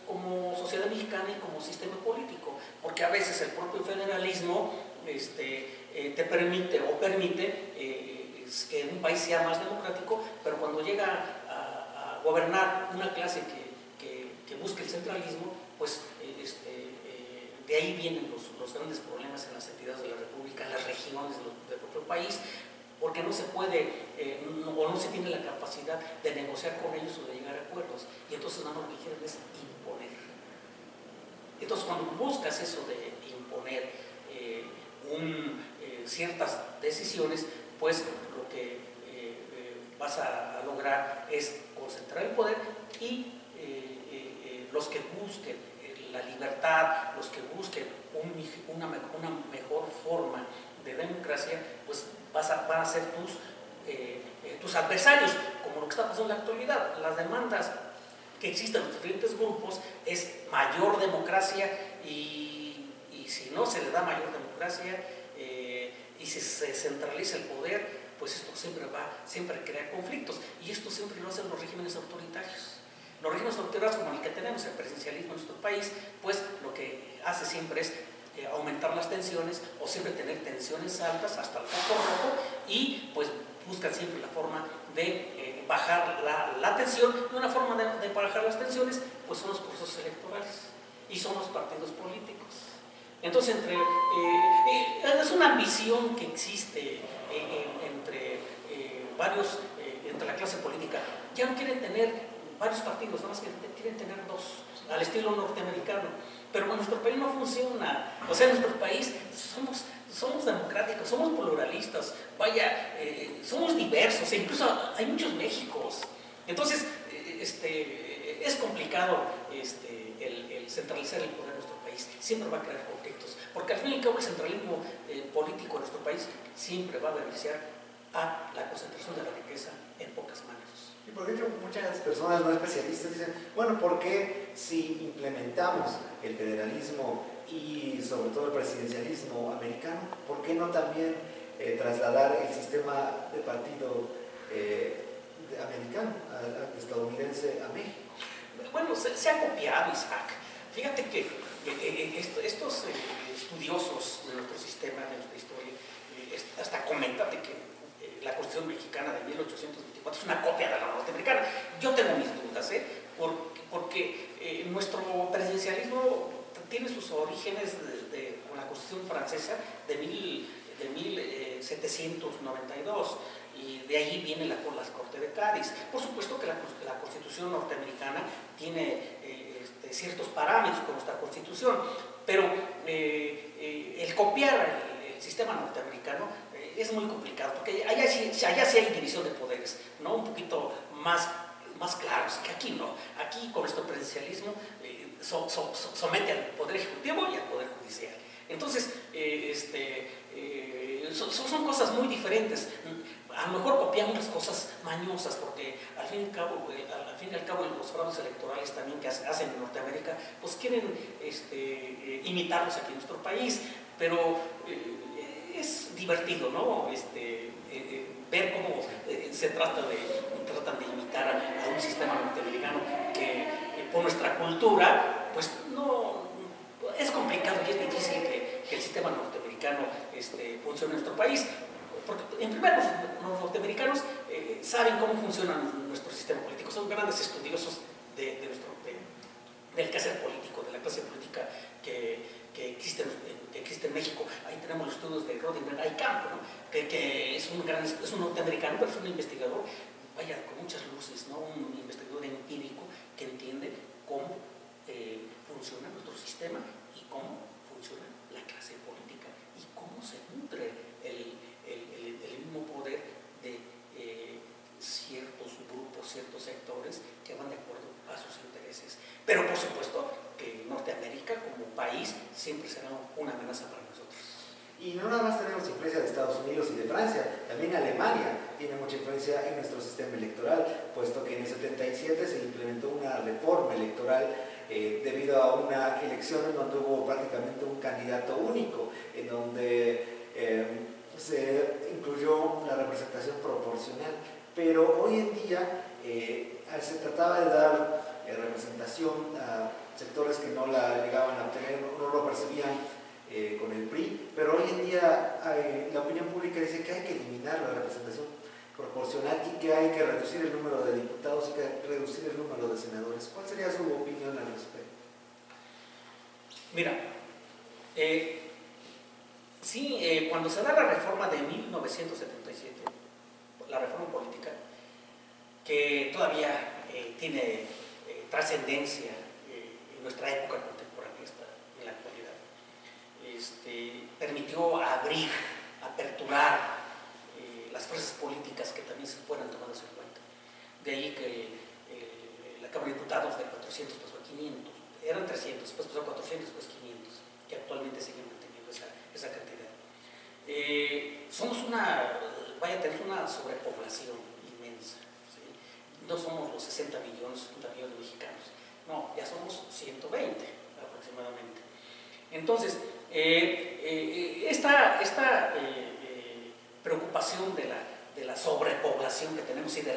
como sociedad mexicana y como sistema político, porque a veces el propio federalismo te permite que un país sea más democrático, pero cuando llega a gobernar una clase que busca el centralismo, pues de ahí vienen los grandes problemas en las entidades de la República, en las regiones del propio país, porque no se puede o no se tiene la capacidad de negociar con ellos o de llegar a acuerdos, y entonces nada más lo que quieren es imponer. Entonces, cuando buscas eso de imponer ciertas decisiones, pues lo que vas a lograr es concentrar el poder, y los que busquen la libertad, los que busquen una mejor forma de democracia, pues van a ser tus adversarios, como lo que está pasando en la actualidad. Las demandas que existen en los diferentes grupos es mayor democracia, y si no se le da mayor democracia y si se centraliza el poder, pues esto siempre crea conflictos, y esto siempre lo hacen los regímenes autoritarios. Los regímenes autoritarios como el que tenemos, el presidencialismo en nuestro país, pues lo que hace siempre es aumentar las tensiones, o siempre tener tensiones altas hasta el foco rojo, y pues buscan siempre la forma de bajar la tensión. Y una forma de bajar las tensiones pues son los procesos electorales y son los partidos políticos. Entonces es una ambición que existe entre entre la clase política. Ya no quieren tener varios partidos, nada más quieren tener dos, al estilo norteamericano. Pero en nuestro país no funciona. O sea, en nuestro país somos democráticos, somos pluralistas, vaya, somos diversos, e incluso hay muchos Méxicos. Entonces, es complicado el centralizar el poder en nuestro país. Siempre va a crear conflictos, porque al fin y al cabo el centralismo político en nuestro país siempre va a beneficiar a la concentración de la riqueza en pocas manos.
Y por ejemplo, muchas personas no especialistas dicen, bueno, ¿por qué si implementamos el federalismo y sobre todo el presidencialismo americano, por qué no también trasladar el sistema de partido americano, estadounidense, a México?
Bueno, se ha copiado, Isaac. Fíjate que estos estudiosos de nuestro sistema, de nuestra historia, hasta comentan que la Constitución mexicana de 1824 es una copia de la norteamericana. Yo tengo mis dudas, porque nuestro presidencialismo tiene sus orígenes con la Constitución francesa de 1792, y de ahí viene las Cortes de Cádiz. Por supuesto que la Constitución norteamericana tiene ciertos parámetros con nuestra Constitución, pero el copiar el sistema norteamericano es muy complicado, porque allá sí hay división de poderes, ¿no? Un poquito más claros, que aquí no. Aquí con nuestro presidencialismo somete al Poder Ejecutivo y al Poder Judicial. Entonces, son cosas muy diferentes. A lo mejor copiamos las cosas mañosas, porque al fin y al cabo los fraudes electorales también que hacen en Norteamérica, pues quieren imitarlos aquí en nuestro país, pero es divertido, ¿no? Ver cómo tratan de imitar a un sistema norteamericano que por nuestra cultura, pues no, es complicado y es difícil que el sistema norteamericano funcione en nuestro país. Porque, en primer lugar, los norteamericanos saben cómo funciona nuestro sistema político, son grandes estudiosos del quehacer político, de la clase política que existe en México. Ahí tenemos los estudios de Rodinger Aycamp, ¿no? que es un norteamericano, pero es un investigador, vaya, con muchas luces, ¿no? Un investigador empírico que entiende cómo funciona nuestro sistema y cómo funciona la clase política y cómo se nutre el mismo poder de ciertos grupos, ciertos sectores que van de acuerdo a sus intereses. Pero por supuesto que Norteamérica como país siempre será una amenaza para nosotros.
Y no nada más tenemos influencia de Estados Unidos y de Francia, también Alemania tiene mucha influencia en nuestro sistema electoral, puesto que en el 77 se implementó una reforma electoral debido a una elección en donde hubo prácticamente un candidato único, en donde se incluyó la representación proporcional. Pero hoy en día se trataba de dar representación a sectores que no la llegaban a obtener, no lo percibían con el PRI, pero hoy en día la opinión pública dice que hay que eliminar la representación proporcional y que hay que reducir el número de diputados y que reducir el número de senadores. ¿Cuál sería su opinión al respecto?
Mira, sí, cuando se da la reforma de 1977, la reforma política, que todavía tiene trascendencia en nuestra época contemporánea, en la actualidad, permitió aperturar las fuerzas políticas que también se fueran tomadas en cuenta. De ahí que la Cámara de Diputados de 400 pasó a 500, eran 300, después pasó a 400, después 500, que actualmente siguen manteniendo esa cantidad. Tenemos una sobrepoblación inmensa, ¿sí? No somos los 60 millones, 70 millones de mexicanos, no, ya somos 120 aproximadamente. Entonces, esta preocupación de de la sobrepoblación que tenemos y de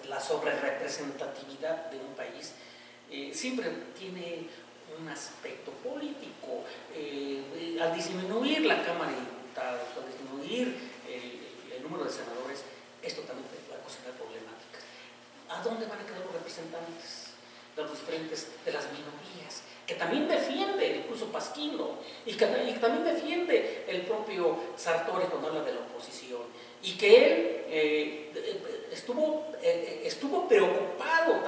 la sobrerepresentatividad de un país, siempre tiene un aspecto político. Al disminuir la Cámara de Diputados, al disminuir el número de senadores, esto también va a ocasionar problemáticas. ¿A dónde van a quedar los representantes de los diferentes, de las minorías? Que también defiende incluso Pasquino, y que también defiende el propio Sartori cuando habla de la oposición, y que él estuvo preocupado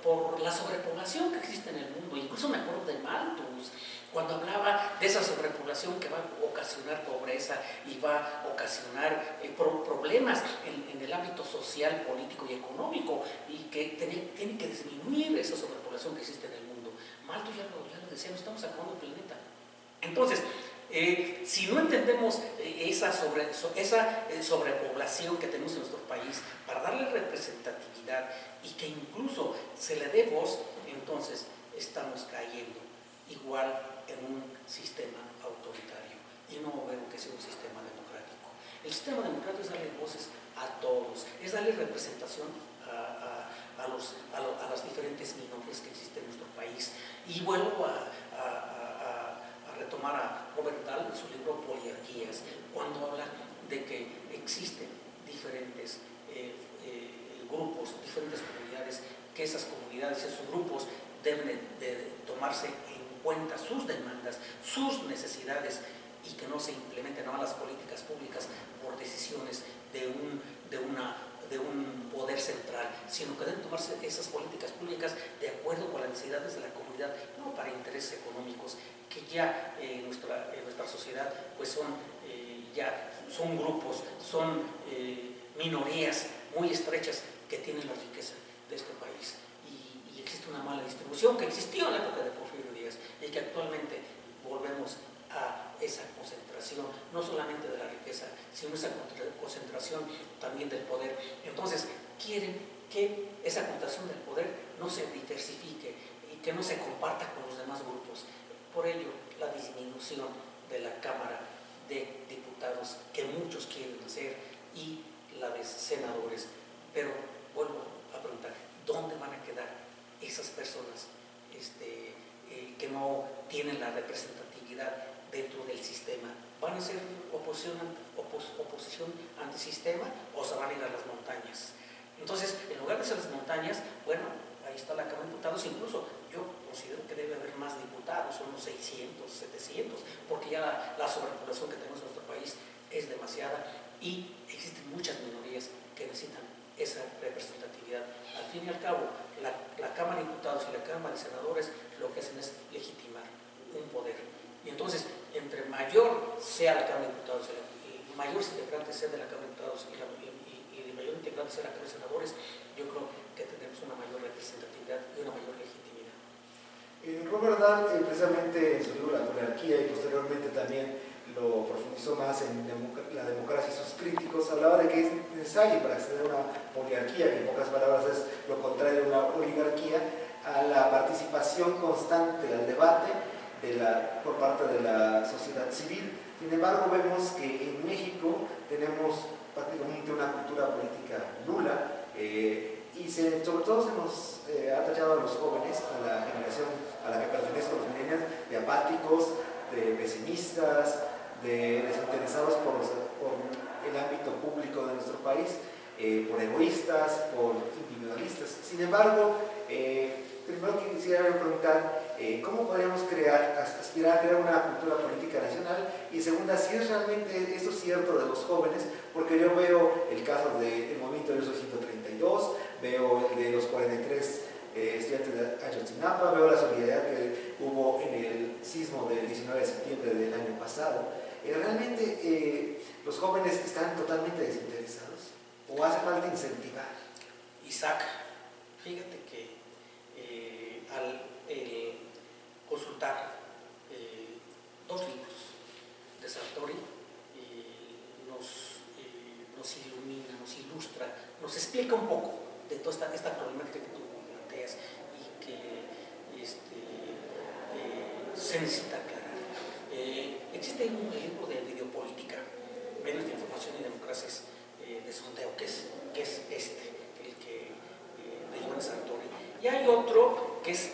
por la sobrepoblación que existe en el mundo. Incluso me acuerdo de Malthus, cuando hablaba de esa sobrepoblación que va a ocasionar pobreza y va a ocasionar problemas en el ámbito social, político y económico, y que tiene que disminuir esa sobrepoblación que existe en el mundo. Malthus ya lo decía, no estamos acabando el planeta. Entonces, si no entendemos esa sobrepoblación que tenemos en nuestro país para darle representatividad y que incluso se le dé voz, entonces estamos cayendo igual en un sistema autoritario, y no veo que sea un sistema democrático. El sistema democrático es darle voces a todos, es darle representación a las diferentes minorías que existen en nuestro país. Y vuelvo a retomar a Robert Dahl en su libro Poliarquías, cuando habla de que existen diferentes grupos, diferentes comunidades, que esas comunidades y esos grupos deben de tomarse en cuenta sus demandas, sus necesidades, y que no se implementen nada más las políticas públicas por decisiones de un poder central, sino que deben tomarse esas políticas públicas de acuerdo con las necesidades de la comunidad, no para intereses económicos, que ya en nuestra sociedad pues son grupos, son minorías muy estrechas que tienen la riqueza de este país. Y existe una mala distribución que existió en la época de Porfirio Díaz, y que actualmente volvemos a esa concentración, no solamente de la riqueza, sino esa concentración también del poder. Entonces, quieren que esa concentración del poder no se diversifique y que no se comparta con los demás grupos. Por ello, la disminución de la Cámara de Diputados, que muchos quieren hacer, y la de senadores. Pero vuelvo a preguntar, ¿dónde van a quedar esas personas que no tienen la representatividad dentro del sistema? ¿Van a ser oposición antisistema, o se van a ir a las montañas? Entonces, en lugar de ser las montañas, bueno, ahí está la Cámara de Diputados. Incluso yo considero que debe haber más diputados, unos 600, 700, porque ya la sobrepoblación que tenemos en nuestro país es demasiada, y existen muchas minorías que necesitan esa representatividad. Al fin y al cabo, la Cámara de Diputados y la Cámara de Senadores lo que hacen es legitimar un poder. Y entonces, entre mayor sea la Cámara de Diputados y mayor integrante sea de la Cámara de Diputados y de mayor integrante sea la Cámara de Senadores, yo creo que tenemos una mayor representatividad y una mayor legitimidad.
Robert Dahl, precisamente en su libro La Poliarquía, y posteriormente también lo profundizó más en la democracia y sus críticos, hablaba de que es necesario para acceder a una poliarquía, que en pocas palabras es lo contrario de una oligarquía, a la participación constante, al debate por parte de la sociedad civil. Sin embargo, vemos que en México tenemos prácticamente una cultura política nula, y sobre todo se nos ha tachado a los jóvenes, a la generación a la que pertenecen los millennials, de apáticos, de pesimistas, de desinteresados por el ámbito público de nuestro país, por egoístas, por individualistas. Sin embargo, primero quisiera preguntar cómo podríamos aspirar a crear una cultura política nacional, y segunda, si es realmente eso cierto de los jóvenes, porque yo veo el caso del movimiento de 132, veo el de los 43 estudiantes de Ayotzinapa, veo la solidaridad que hubo en el sismo del 19 de septiembre del año pasado. ¿Realmente los jóvenes están totalmente desinteresados o hace falta incentivar?
Isaac, fíjate que al consultar dos libros de Sartori nos ilumina, nos ilustra, nos explica un poco de toda esta problemática que tú planteas y que se necesita aclarar. Existe un libro de videopolítica, medios de información y democracias de sondeo, que es el que de Giovanni Sartori. Y hay otro que es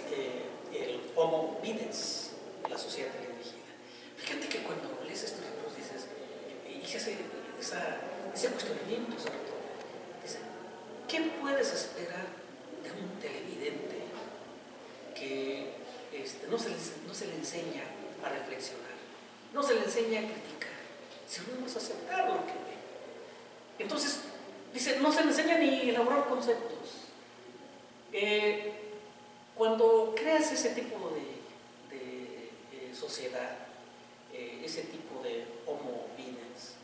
el Homo Videns, la sociedad alienígena. Fíjate que cuando lees estos libros dices, y se hace ese cuestionamiento, Sartori, dice, ¿qué puedes esperar de un televidente que no se le enseña a reflexionar, no se le enseña a criticar, si no vamos a aceptar lo que ve? Entonces, dice, no se le enseña ni a elaborar conceptos. Cuando creas ese tipo de sociedad, ese tipo de Homo Videns,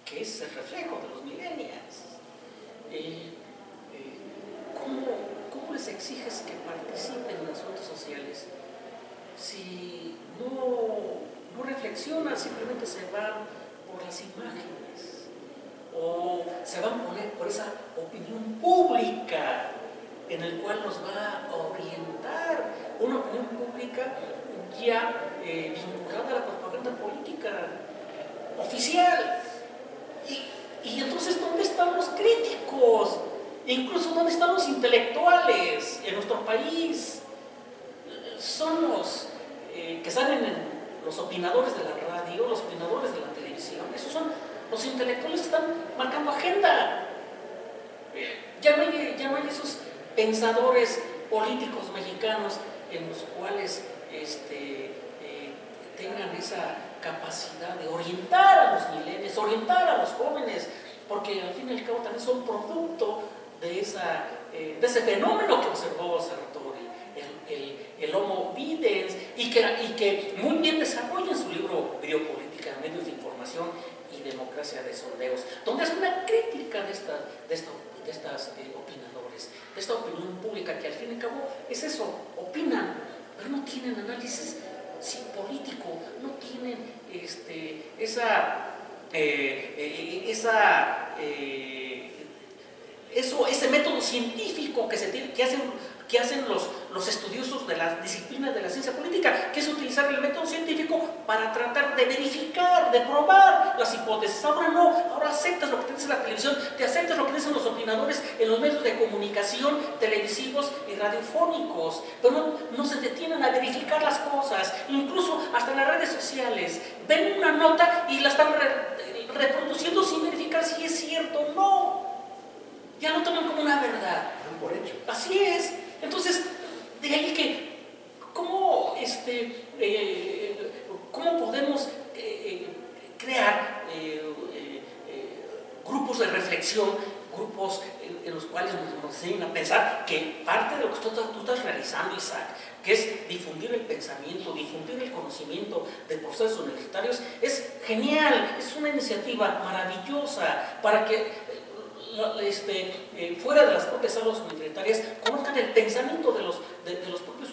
que es el reflejo de los millennials, ¿cómo les exiges que participen en asuntos sociales si no reflexionan, simplemente se van por las imágenes o se van por esa opinión pública en el cual nos va a orientar una opinión pública ya vinculada a la propaganda política oficial? Y entonces, ¿dónde están los críticos? E incluso, ¿dónde están los intelectuales en nuestro país? Son los que salen en los opinadores de la radio, los opinadores de la televisión. Esos son los intelectuales que están marcando agenda. Ya no hay esos pensadores políticos mexicanos en los cuales tengan esa capacidad de orientar a los millennials, orientar a los jóvenes, porque al fin y al cabo también son producto de ese fenómeno que observó Sartori, el Homo Videns, y que muy bien desarrolla en su libro Biopolítica, Medios de Información y Democracia de Sondeos, donde hace una crítica de estas opinadores, de esta opinión pública que al fin y al cabo es eso, opinan, pero no tienen análisis político, no tienen ese método científico que hacen los estudiosos de la disciplina de la ciencia política, que es utilizar el método científico para tratar de verificar, de probar las hipótesis. Ahora no, ahora aceptas lo que te dice la televisión, te aceptas lo que dicen los opinadores en los medios de comunicación televisivos y radiofónicos, pero no se detienen a verificar las cosas, incluso hasta en las redes sociales. Ven una nota y la están reproduciendo sin verificar si es cierto o no. Ya lo toman como una verdad.
Dan por hecho.
Así es. Entonces, de ahí que, ¿cómo podemos crear grupos de reflexión, grupos en los cuales nos enseñan a pensar que parte de lo que tú estás realizando, Isaac, que es difundir el pensamiento, difundir el conocimiento de procesos universitarios, es genial, es una iniciativa maravillosa para que fuera de las propias aulas universitarias conozcan el pensamiento de los propios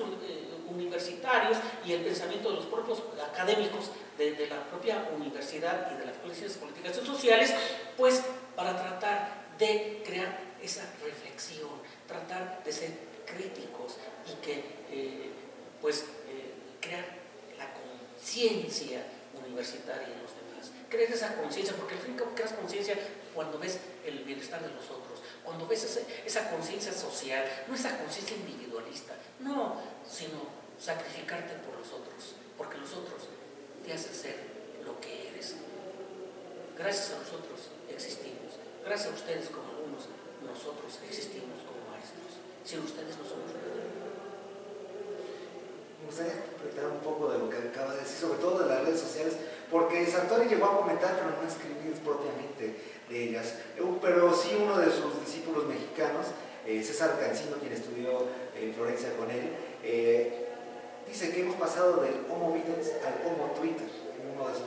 universitarios y el pensamiento de los propios académicos de la propia universidad y de las ciencias políticas y sociales, pues para tratar de crear esa reflexión, tratar de ser críticos y que crear la conciencia universitaria en los demás. Crear esa conciencia, porque al fin y al cabo creas conciencia cuando ves el bienestar de los otros, cuando ves esa conciencia social, no esa conciencia individualista, no, sino sacrificarte por los otros, porque los otros te hacen ser lo que eres. Gracias a nosotros existimos, gracias a ustedes como alumnos, nosotros existimos como maestros. Sin ustedes no somos nada.
Me gustaría completar un poco de lo que acaba de decir, sobre todo de las redes sociales, porque Sartori llegó a comentar, pero no a escribir propiamente de ellas, pero sí uno de sus discípulos mexicanos, César Cancino, quien estudió en Florencia con él, dice que hemos pasado del Homo Videns al Homo Twitter, en uno de sus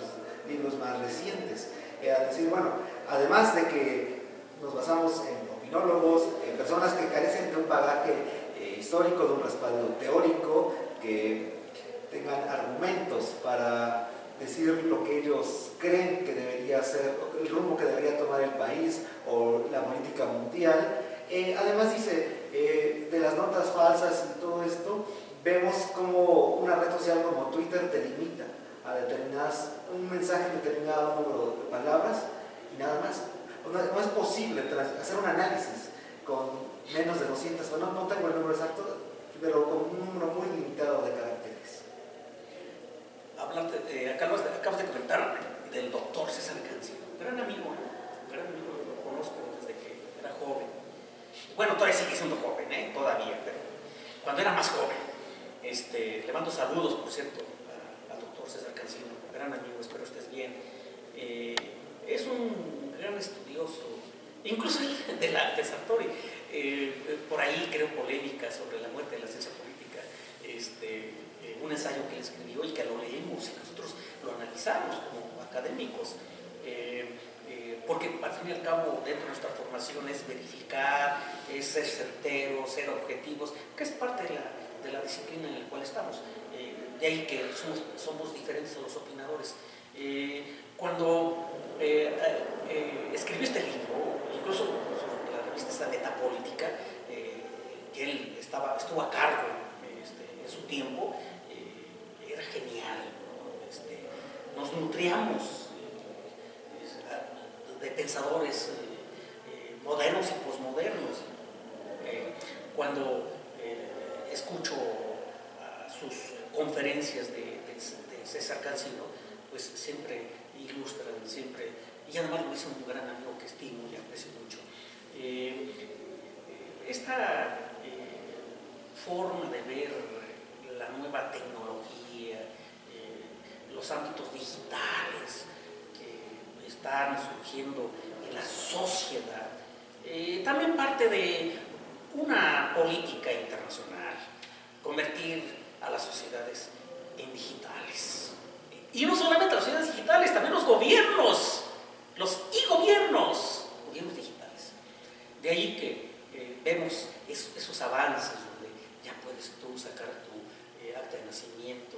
libros más recientes. Al decir, bueno, además de que nos basamos en opinólogos, en personas que carecen de un bagaje histórico, de un respaldo teórico, que tengan argumentos para decir lo que ellos creen que debería ser, el rumbo que debería tomar el país o la política mundial. Además dice, de las notas falsas y todo esto, vemos como una red social como Twitter te limita a un mensaje en determinado número de palabras y nada más. no es posible hacer un análisis con menos de 200, no tengo el número exacto, pero con un número muy limitado de caracteres.
Acabas de comentar del doctor César Cancino, gran amigo, lo conozco desde que era joven. Bueno, todavía sigue siendo joven, todavía, pero cuando era más joven. Le mando saludos, por cierto, al doctor César Cancino, gran amigo, espero estés bien. Es un gran estudioso, incluso de Sartori. Por ahí creo polémica sobre la muerte de la ciencia política. Un ensayo que él escribió y que lo leímos y nosotros lo analizamos como académicos. Porque al fin y al cabo dentro de nuestra formación es verificar, es ser certeros, ser objetivos, que es parte de la disciplina en la cual estamos. De ahí que somos diferentes a los opinadores. Cuando escribió este libro, incluso sobre la revista esta Metapolítica, que él estuvo a cargo en su tiempo, era genial, ¿no? Nos nutríamos de pensadores modernos y posmodernos. Cuando escucho sus conferencias de César Cancino, pues siempre ilustran, y además lo dice un gran amigo que estimo y aprecio mucho. Esta forma de ver la nueva tecnología, los ámbitos digitales que están surgiendo en la sociedad, también parte de una política internacional, convertir a las sociedades en digitales. Y no solamente las sociedades digitales, también los gobiernos, los gobiernos digitales. De ahí que vemos esos avances donde ya puedes tú sacar tu acta de nacimiento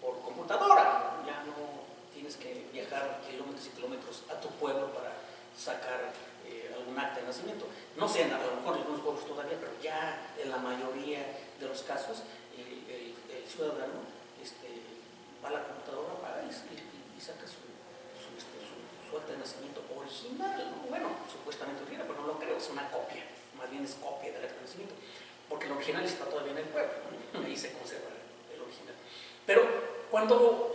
por computadora, ya no tienes que viajar kilómetros y kilómetros a tu pueblo para sacar algún acta de nacimiento. No sé, a lo mejor en algunos pueblos todavía, pero ya en la mayoría de los casos el ciudadano va a la computadora, paga y saca su acta de nacimiento original, ¿no? Bueno, supuestamente original, pero no lo creo, es una copia, más bien es copia del acta de nacimiento, porque el original está todavía en el pueblo, ¿no? Ahí se conserva el original. Pero cuando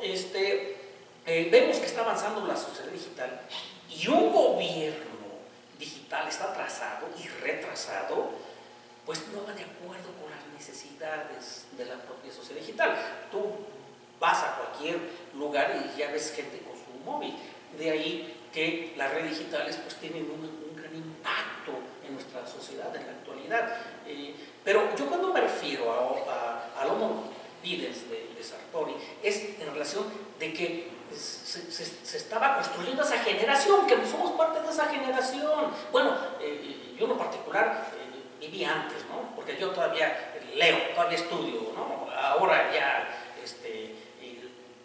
vemos que está avanzando la sociedad digital y un gobierno digital está atrasado y retrasado, pues no va de acuerdo con las necesidades de la propia sociedad digital. Tú vas a cualquier lugar y ya ves gente con su móvil. De ahí que las redes digitales pues tienen un gran impacto en nuestra sociedad en la actualidad. Pero yo cuando me refiero al Homo videns de Sartori es en relación de que se estaba construyendo esa generación, que somos parte de esa generación. Bueno, yo en lo particular viví antes, ¿no? Porque yo todavía leo, todavía estudio, ¿no? Ahora ya,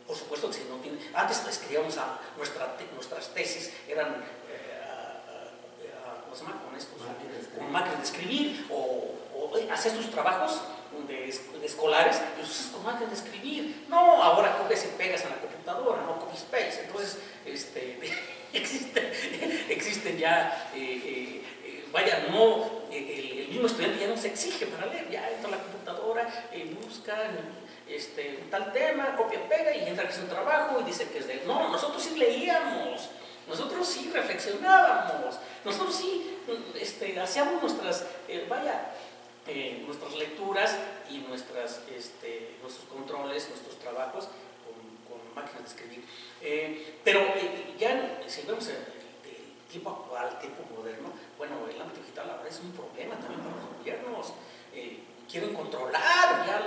por supuesto que si no tiene, antes escribíamos nuestras tesis, eran, ¿cómo se llama? Con máquinas de escribir, o hacías tus trabajos escolares y los haces con máquinas de escribir. No, ahora copias y pegas en la computadora, no copies paste. Entonces, existen ya, vaya, no, el mismo estudiante ya no se exige para leer, ya entra a la computadora, busca tal tema, copia, pega y entra a hacer un trabajo y dice que es de él. No, nosotros sí leíamos, nosotros sí reflexionábamos, nosotros sí hacíamos nuestras, nuestras lecturas y nuestros controles, nuestros trabajos con máquinas de escribir. Pero ya, si vemos el tiempo actual, el tiempo moderno, bueno, el ámbito digital ahora es un problema también para los gobiernos. Quieren controlar ya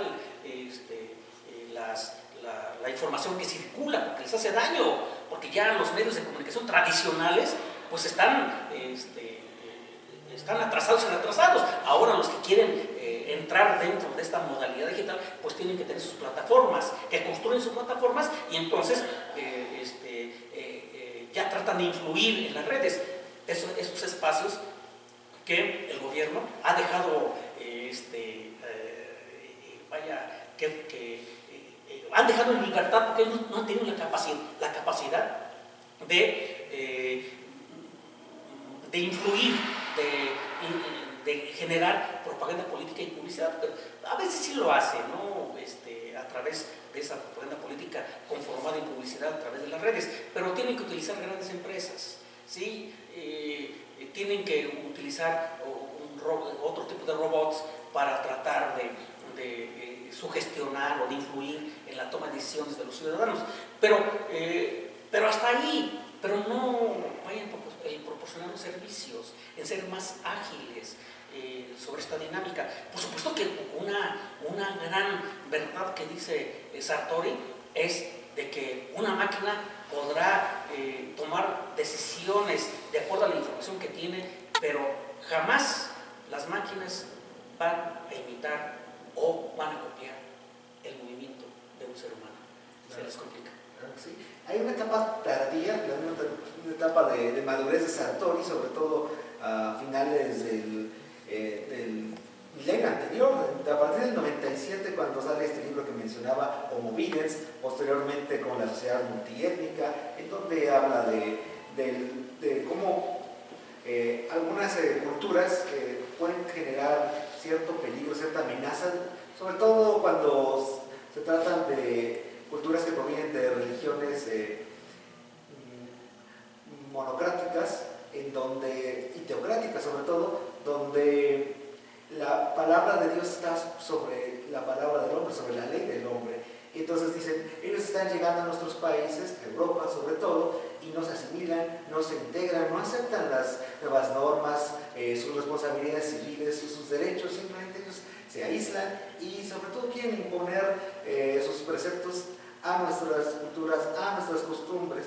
la información que circula, porque les hace daño, porque ya los medios de comunicación tradicionales pues están atrasados y retrasados. Ahora los que quieren entrar dentro de esta modalidad digital pues tienen que tener sus plataformas, que construyen sus plataformas y entonces ya tratan de influir en las redes. Esos espacios que el gobierno ha dejado, han dejado en libertad porque ellos no han tenido la capacidad de de influir, de generar propaganda política y publicidad. Pero a veces sí lo hace, ¿no? A través de esa propaganda política conformada en publicidad a través de las redes, pero tienen que utilizar grandes empresas, ¿sí? Tienen que utilizar otro tipo de robots para tratar de sugestionar o de influir en la toma de decisiones de los ciudadanos, pero hasta ahí, pero no vayan proporcionando servicios, en ser más ágiles sobre esta dinámica. Por supuesto que una gran verdad que dice Sartori es de que una máquina podrá tomar decisiones de acuerdo a la información que tiene, pero jamás las máquinas van a imitar o van a copiar el movimiento de un ser humano. Se les complica.
Sí. Hay una etapa tardía, una etapa de madurez de Sartori, sobre todo a finales del milenio anterior, a partir del 97, cuando sale este libro que mencionaba, Homo Videns, posteriormente con la sociedad multiétnica, en donde habla de cómo algunas culturas pueden generar cierto peligro, cierta amenaza, sobre todo cuando se tratan de culturas que provienen de religiones monocráticas y teocráticas sobre todo, donde la palabra de Dios está sobre la palabra del hombre, sobre la ley del hombre. Y entonces dicen, ellos están llegando a nuestros países, a Europa sobre todo, y no se asimilan, no se integran, no aceptan las nuevas normas, sus responsabilidades civiles, sus derechos, simplemente ellos se aíslan y sobre todo quieren imponer sus preceptos a nuestras culturas, a nuestras costumbres.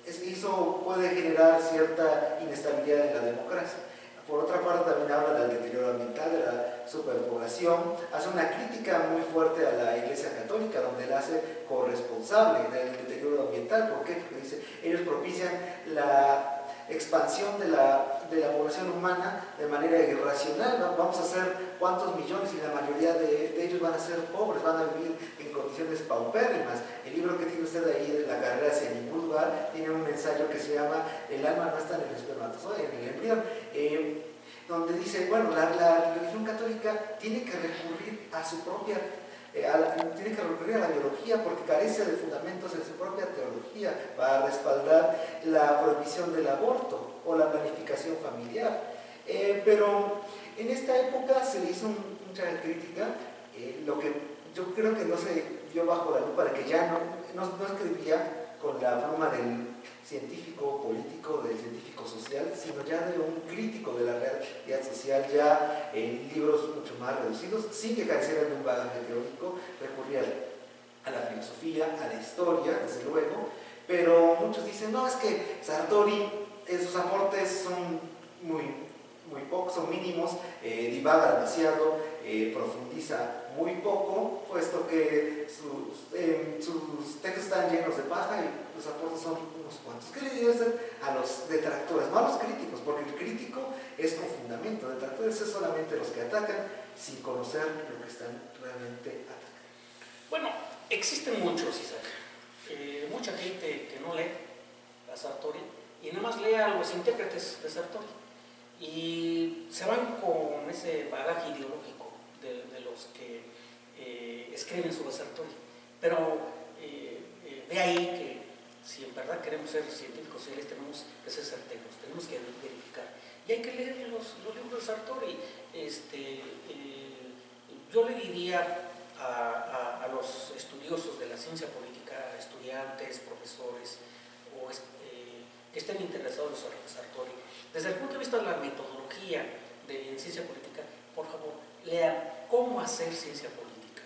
Eso puede generar cierta inestabilidad en la democracia. Por otra parte, también habla del deterioro ambiental, de la superpoblación, hace una crítica muy fuerte a la Iglesia Católica, donde la hace corresponsable del deterioro ambiental. ¿Por qué? Porque dice, ellos propician la expansión de la población humana de manera irracional, ¿no? Vamos a hacer cuántos millones y la mayoría de ellos van a ser pobres, van a vivir en condiciones paupérrimas. El libro que tiene usted ahí de La carrera hacia ningún lugar tiene un ensayo que se llama El alma no está en el espermatozoide, en el embrión, donde dice, bueno, la religión católica tiene que recurrir a su propia tiene que recurrir a la biología porque carece de fundamentos en su propia teología para respaldar la prohibición del aborto o la planificación familiar. Pero en esta época se le hizo mucha crítica, lo que yo creo que no se dio bajo la lupa, de que ya no escribía con la pluma del científico político, del científico social, sino ya de un crítico de la realidad social, ya en libros mucho más reducidos, sin que carecieran de un bagaje teórico, recurría a la filosofía, a la historia, desde luego, pero muchos dicen, no, es que Sartori, sus aportes son muy pocos, son mínimos, divaga demasiado, profundiza muy poco, puesto que sus textos están llenos de paja y los aportes son unos cuantos. ¿Qué le diría usted a los detractores? No a los críticos, porque el crítico es con fundamento, detractores es solamente los que atacan sin conocer lo que están realmente atacando.
Bueno, existen muchos, Isaac. Mucha gente que no lee a Sartori y nada más lee a los intérpretes de Sartori y se van con ese bagaje ideológico de los que escriben sobre Sartori. Pero de ahí que si en verdad queremos ser científicos sociales tenemos que ser certeros, tenemos que verificar y hay que leer los libros de Sartori. Yo le diría a los estudiosos de la ciencia política, estudiantes, profesores que estén interesados en Sartori, desde el punto de vista de la metodología en ciencia política, por favor, lean cómo hacer ciencia política,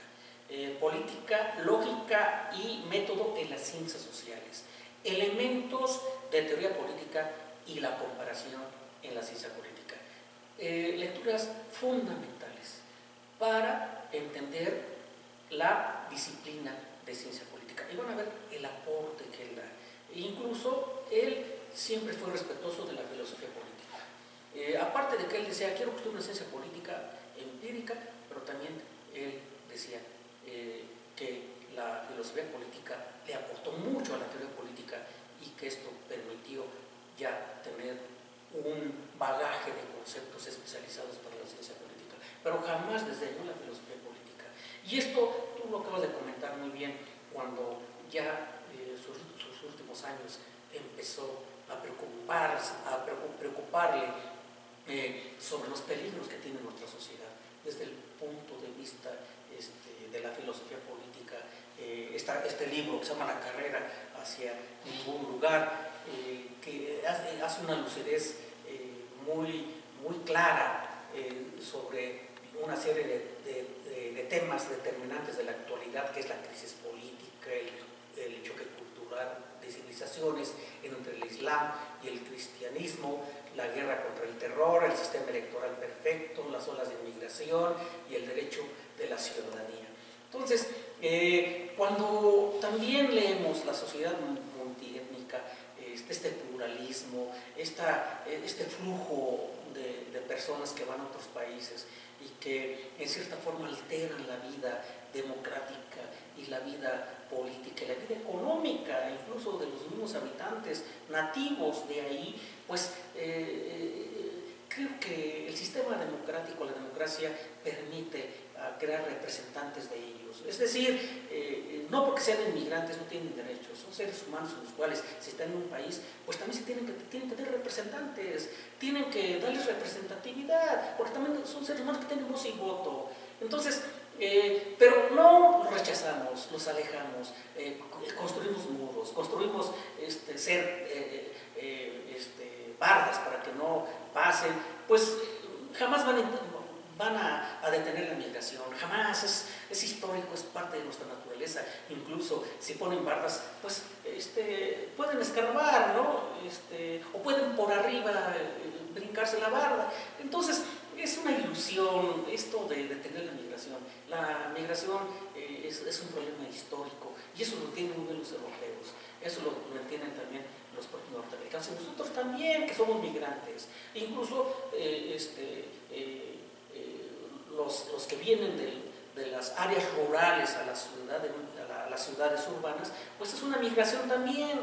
política, lógica y método en las ciencias sociales, elementos de teoría política y la comparación en la ciencia política, lecturas fundamentales para entender la disciplina de ciencia política y van a ver el aporte que él da. Incluso él siempre fue respetuoso de la filosofía política. Aparte de que él decía, quiero que estudie una ciencia política empírica, pero también él decía que la filosofía política le aportó mucho a la teoría política y que esto permitió ya tener un bagaje de conceptos especializados para la ciencia política, pero jamás desdeñó la filosofía política. Y esto tú lo acabas de comentar muy bien, cuando ya sus últimos años empezó a preocuparle sobre los peligros que tiene nuestra sociedad desde el punto de vista de la filosofía política. Este libro que se llama La carrera hacia ningún lugar, que hace una lucidez muy clara sobre una serie de temas determinantes de la actualidad, que es la crisis política, el choque cultural de civilizaciones entre el Islam y el cristianismo, la guerra contra el terror, el sistema electoral perfecto, las olas de inmigración y el derecho de la ciudadanía. Entonces, cuando también leemos la sociedad multiétnica, este pluralismo, este flujo de personas que van a otros países y que en cierta forma alteran la vida democrática y la vida política y la vida económica, incluso de los mismos habitantes nativos de ahí, pues creo que el sistema democrático, la democracia, permite crear representantes de ellos. Es decir, no porque sean inmigrantes no tienen derechos, son seres humanos en los cuales, si están en un país, pues también tienen que tener representantes, tienen que darles representatividad, porque también son seres humanos que tienen voz y voto. Entonces, pero no los rechazamos, los alejamos, construimos muros, construimos bardas para que no pasen, pues jamás van a detener la migración, jamás, es histórico, es parte de nuestra naturaleza. Incluso si ponen bardas, pues pueden escarbar, ¿no? O pueden por arriba brincarse la barda. Entonces, es una ilusión esto de detener la migración. La migración es un problema histórico y eso lo entienden muy bien los europeos, eso lo entienden también los propios norteamericanos y nosotros también, que somos migrantes. Incluso los que vienen de las áreas rurales a las ciudades urbanas, pues es una migración también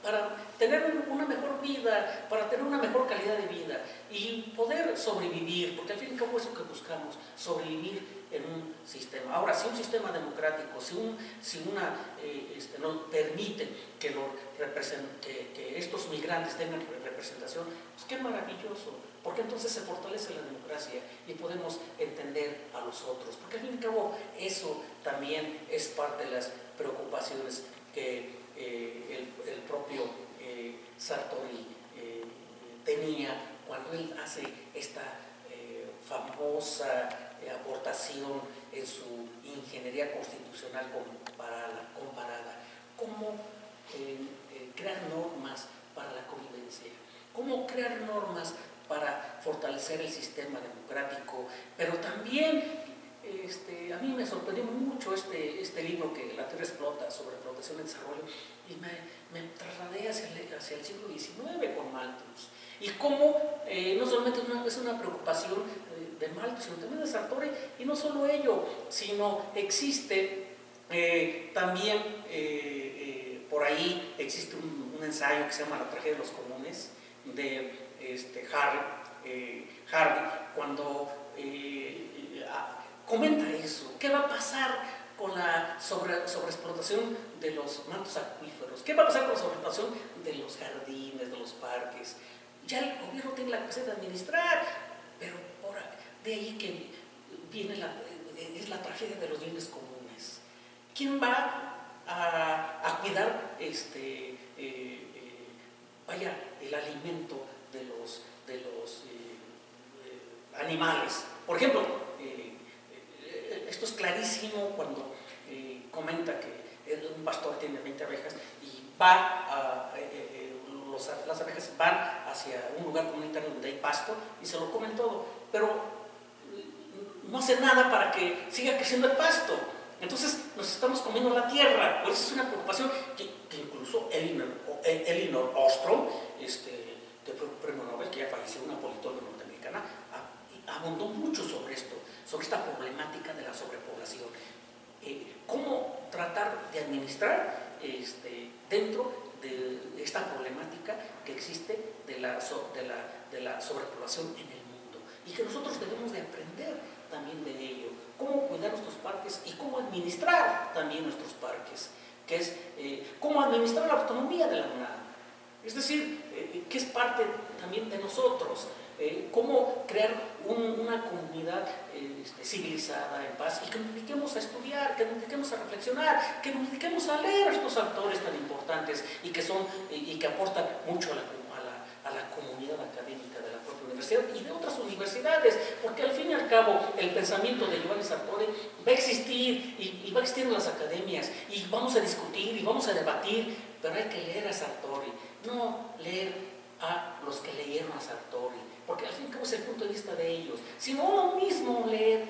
para tener una mejor vida, para tener una mejor calidad de vida y poder sobrevivir, porque al fin y al cabo es lo que buscamos, sobrevivir en un sistema. Ahora, si un sistema democrático, nos permite que estos migrantes tengan representación, pues qué maravilloso, porque entonces se fortalece la democracia y podemos entender a los otros, porque al fin y al cabo eso también es parte de las preocupaciones que el propio Sartori tenía cuando él hace esta famosa aportación en su ingeniería constitucional comparada. Cómo crear normas para la convivencia, cómo crear normas para fortalecer el sistema democrático, pero también a mí me sorprendió mucho este libro que la Tierra explota, sobre explotación y desarrollo, y me trasladé hacia el siglo XIX con Malthus. Y cómo no solamente es una preocupación de Malthus, sino también de Sartori, y no solo ello, sino existe también por ahí existe un ensayo que se llama La tragedia de los comunes, de Hardy, cuando comenta eso. ¿Qué va a pasar con la sobreexplotación de los mantos acuíferos? ¿Qué va a pasar con la sobreexplotación de los jardines, de los parques? Ya el gobierno tiene la capacidad de administrar, pero de ahí que viene es la tragedia de los bienes comunes. ¿Quién va a cuidar el alimento de los animales? Por ejemplo, esto es clarísimo cuando comenta que un pastor tiene 20 abejas y las abejas van hacia un lugar comunitario donde hay pasto y se lo comen todo, pero no hace nada para que siga creciendo el pasto. Entonces nos estamos comiendo la tierra. Pues es una preocupación que incluso Elinor Ostrom, de premio Nobel, que ya falleció, una politóloga norteamericana, abundó mucho sobre esto, sobre esta problemática de la sobrepoblación. Cómo tratar de administrar dentro de esta problemática que existe de la sobrepoblación en el mundo, y que nosotros debemos de aprender también de ello, cómo cuidar nuestros parques y cómo administrar también nuestros parques, que es cómo administrar la autonomía de la UNAM, es decir, que es parte también de nosotros, cómo crear una comunidad civilizada, en paz, y que nos dediquemos a estudiar, que nos dediquemos a reflexionar, que nos dediquemos a leer a estos autores tan importantes y que aportan mucho a la comunidad académica de la propia universidad y de otras universidades, porque al fin y al cabo el pensamiento de Giovanni Sartori va a existir y va a existir en las academias, y vamos a discutir y vamos a debatir, pero hay que leer a Sartori, no leer a los que leyeron a Sartori, porque al fin y al cabo es el punto de vista de ellos, sino uno mismo leer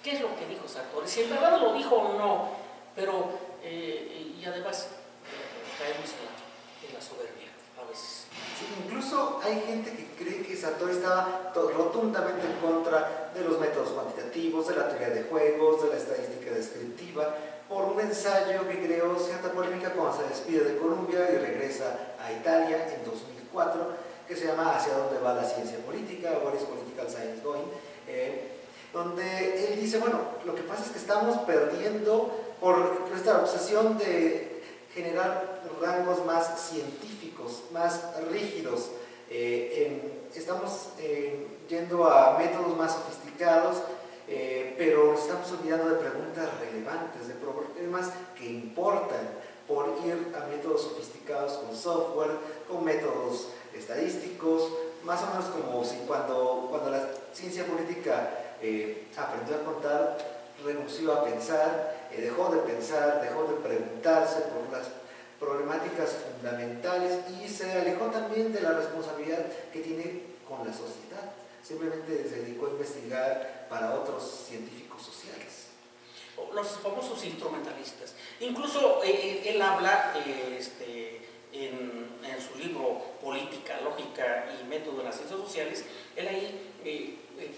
qué es lo que dijo Sartori, si en verdad lo dijo o no, pero y además caemos en la soberbia a veces.
Sí, incluso hay gente que cree que Sartori estaba rotundamente en contra de los métodos cuantitativos, de la teoría de juegos, de la estadística descriptiva, por un ensayo que creó cierta polémica cuando se despide de Columbia y regresa a Italia en 2004, que se llama ¿Hacia dónde va la ciencia política? Where is political science going? Donde él dice, bueno, lo que pasa es que estamos perdiendo por esta obsesión de generar rangos más científicos, más rígidos. Estamos yendo a métodos más sofisticados, pero estamos olvidando de preguntas relevantes, de problemas que importan, por ir a métodos sofisticados con software, con métodos estadísticos, más o menos como si cuando la ciencia política aprendió a contar, renunció a pensar, dejó de preguntarse por las problemáticas fundamentales y se alejó también de la responsabilidad que tiene con la sociedad. Simplemente se dedicó a investigar para otros científicos sociales.
Los famosos instrumentalistas. Incluso él habla en su libro Política, Lógica y Método de las Ciencias Sociales, él ahí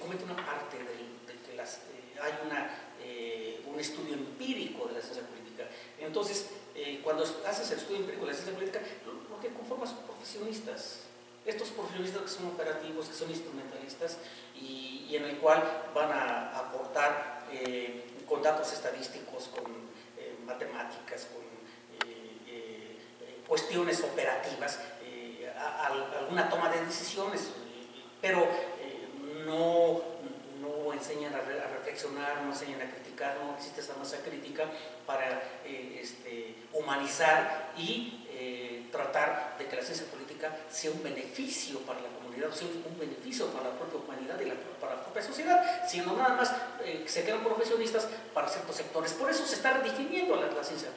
comete una parte de que hay un estudio empírico de la ciencia política. Entonces, cuando haces el estudio empírico de la ciencia política, lo que conforma son profesionistas. Estos profesionistas que son operativos, que son instrumentalistas y en el cual van a aportar con datos estadísticos, con matemáticas, con cuestiones operativas, alguna toma de decisiones, pero no enseñan a reflexionar, no enseñan a criticar, no existe esa masa crítica para humanizar y tratar de que la ciencia política sea un beneficio para la comunidad, sea un beneficio para la propia humanidad y para la propia sociedad, sino nada más se quedan profesionistas para ciertos sectores. Por eso se está redefiniendo la ciencia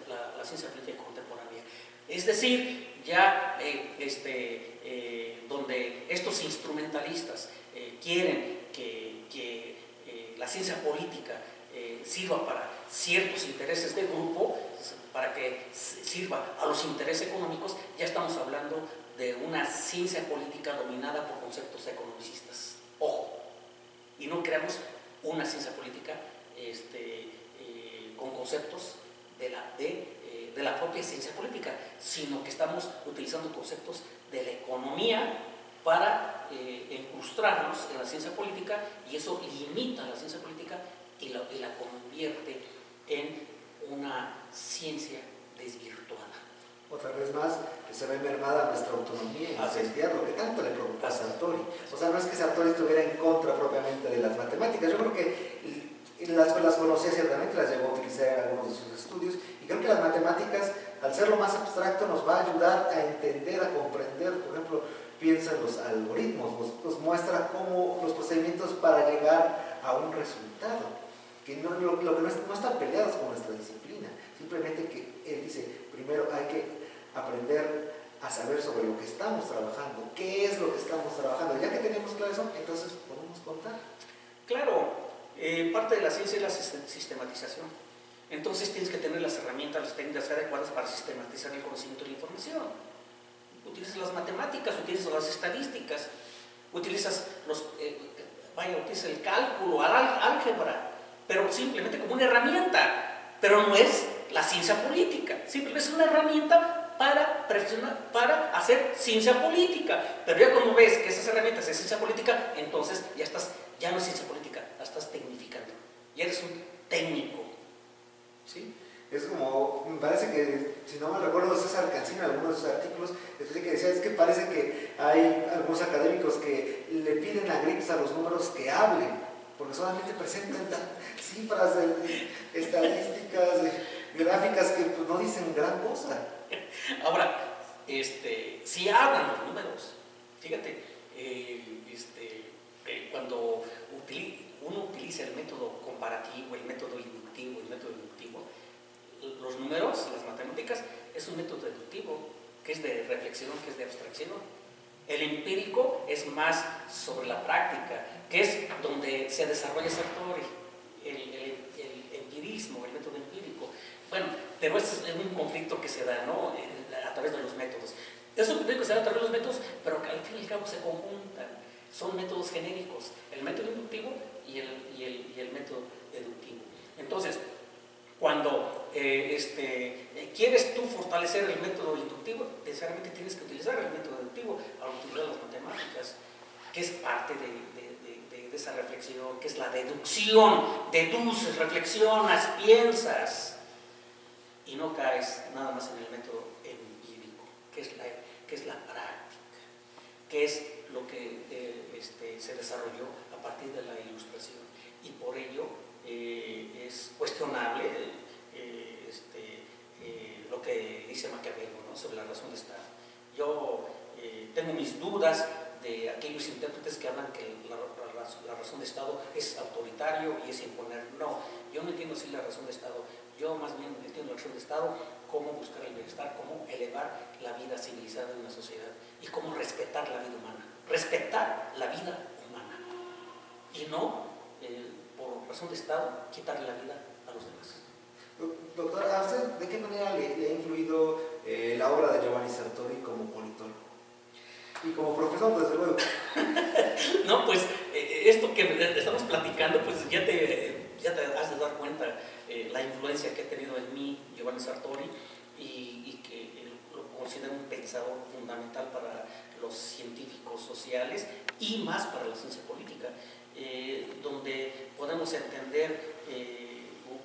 política contemporánea. Es decir, ya donde estos instrumentalistas quieren que la ciencia política sirva para ciertos intereses de grupo, para que sirva a los intereses económicos, ya estamos hablando de una ciencia política dominada por conceptos economicistas. Ojo, y no creamos una ciencia política con conceptos de la propia ciencia política, sino que estamos utilizando conceptos de la economía para incrustarnos en la ciencia política, y eso limita la ciencia política y la convierte en una ciencia desvirtuada.
Otra vez más, que se ve mermada nuestra autonomía y nuestra identidad, lo que tanto le preocupó a Sartori. O sea, no es que Sartori estuviera en contra propiamente de las matemáticas, yo creo que las conocía ciertamente, las llegó a utilizar en algunos de sus estudios, y creo que las matemáticas, al ser lo más abstracto, nos va a ayudar a entender, a comprender. Por ejemplo, piensa en los algoritmos, nos muestra cómo los procedimientos para llegar a un resultado, que no están peleados con nuestra disciplina, simplemente que él dice, primero hay que aprender a saber sobre lo que estamos trabajando, qué es lo que estamos trabajando. Ya que tenemos claro eso, entonces podemos contar.
Claro, parte de la ciencia es la sistematización. Entonces tienes que tener las herramientas, las técnicas adecuadas para sistematizar el conocimiento de la información. Utilizas las matemáticas, utilizas las estadísticas, utilizas el cálculo, álgebra, pero simplemente como una herramienta, pero no es la ciencia política, simplemente es una herramienta para hacer ciencia política. Pero ya cuando ves que esas herramientas es ciencia política, entonces ya no es ciencia política, la estás tecnificando. Ya eres un técnico. ¿Sí?
Es como, me parece que, si no me recuerdo, César Cancino en algunos de sus artículos, que decía, es que parece que hay algunos académicos que le piden a gritos a los números que hablen, porque solamente presentan cifras, estadísticas, gráficas que pues, no dicen gran cosa.
Ahora, si hablan los números, fíjate, cuando uno utiliza el método comparativo, el método inductivo, los números, las matemáticas, es un método deductivo, que es de reflexión, que es de abstracción. El empírico es más sobre la práctica, que es donde se desarrolla Sartori, el empirismo, el método empírico. Bueno, pero este es un conflicto que se da, ¿no?, a través de los métodos. Es un conflicto que se da a través de los métodos, pero que al fin y al cabo se conjuntan. Son métodos genéricos, el método inductivo y el método deductivo. Entonces, cuando quieres tú fortalecer el método inductivo, necesariamente tienes que utilizar el método deductivo al utilizar las matemáticas, que es parte de esa reflexión, que es la deducción. Deduces, reflexionas, piensas y no caes nada más en el método empírico, que es la práctica, que es lo que se desarrolló a partir de la Ilustración, y por ello es cuestionable lo que dice Maquiavelo, ¿no?, sobre la razón de Estado. Yo tengo mis dudas de aquellos intérpretes que hablan que la razón de Estado es autoritario y es imponer. No, yo no entiendo así la razón de Estado. Yo más bien entiendo la razón de Estado como buscar el bienestar, como elevar la vida civilizada de una sociedad y cómo respetar la vida humana. Respetar la vida humana y no, por razón de Estado, quitarle la vida a los demás.
Doctor, ¿a usted de qué manera le ha influido la obra de Giovanni Sartori como politólogo? Y como profesor, desde luego.
No, pues esto que estamos platicando, pues ya te has de dar cuenta la influencia que ha tenido en mí Giovanni Sartori, y que lo considero un pensador fundamental para los científicos sociales y más para la ciencia política, donde podemos entender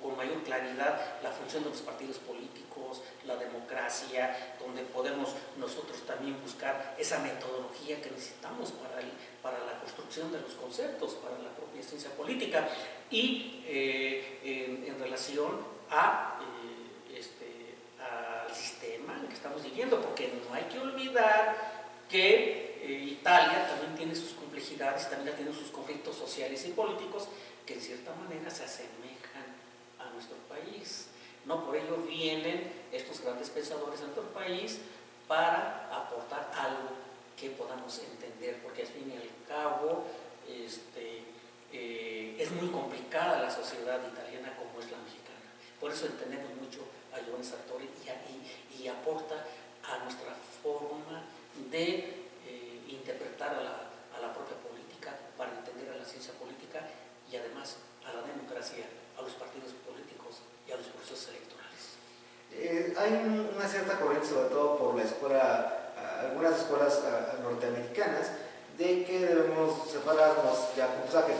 con mayor claridad la función de los partidos políticos, la democracia, donde podemos nosotros también buscar esa metodología que necesitamos para la construcción de los conceptos, para la propia ciencia política, y en relación al sistema en que estamos viviendo, porque no hay que olvidar que Italia también tiene sus complejidades, también tiene sus conflictos sociales y políticos que en cierta manera se asemejan a nuestro país. No por ello vienen estos grandes pensadores a nuestro país para aportar algo que podamos entender, porque al fin y al cabo es muy complicada la sociedad italiana como es la mexicana. Por eso entendemos mucho a Giovanni Sartori y aporta a nuestra forma de interpretar a la propia política, para entender a la ciencia política y además a la democracia, a los partidos políticos y a los procesos electorales.
Hay una cierta corriente, sobre todo por la escuela, algunas escuelas norteamericanas, de que debemos separarnos, ya o sea, que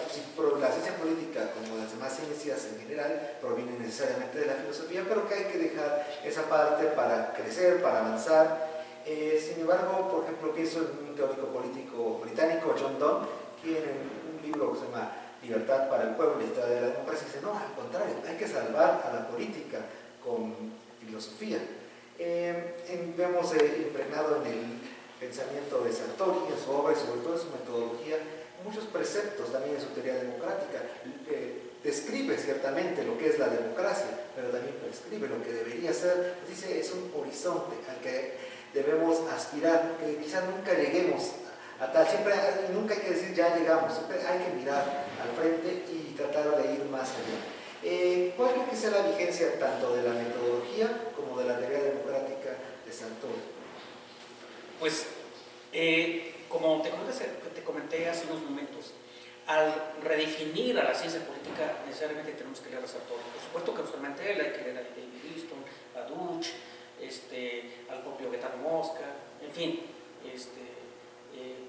la ciencia política, como las demás ciencias en general, proviene necesariamente de la filosofía, pero que hay que dejar esa parte para crecer, para avanzar. Sin embargo, por ejemplo, pienso en un teórico político británico, John Donne, que en un libro que se llama Libertad para el Pueblo y la Historia de la Democracia, dice, no, al contrario, hay que salvar a la política con filosofía. Vemos impregnado en el pensamiento de Sartori, en su obra y sobre todo en su metodología, muchos preceptos también en su teoría democrática. Describe ciertamente lo que es la democracia, pero también prescribe lo que debería ser. Dice, es un horizonte al que debemos aspirar, que quizás nunca lleguemos a tal, siempre, nunca hay que decir ya llegamos, siempre hay que mirar al frente y tratar de ir más allá. ¿Cuál cree que sea la vigencia tanto de la metodología como de la teoría democrática de Sartori?
Pues, como te comenté hace unos momentos, al redefinir a la ciencia política necesariamente tenemos que leer a Sartori. Por supuesto que usualmente hay que leer a David Livingstone, a Deutsch, al propio Gaetano Mosca, en fin,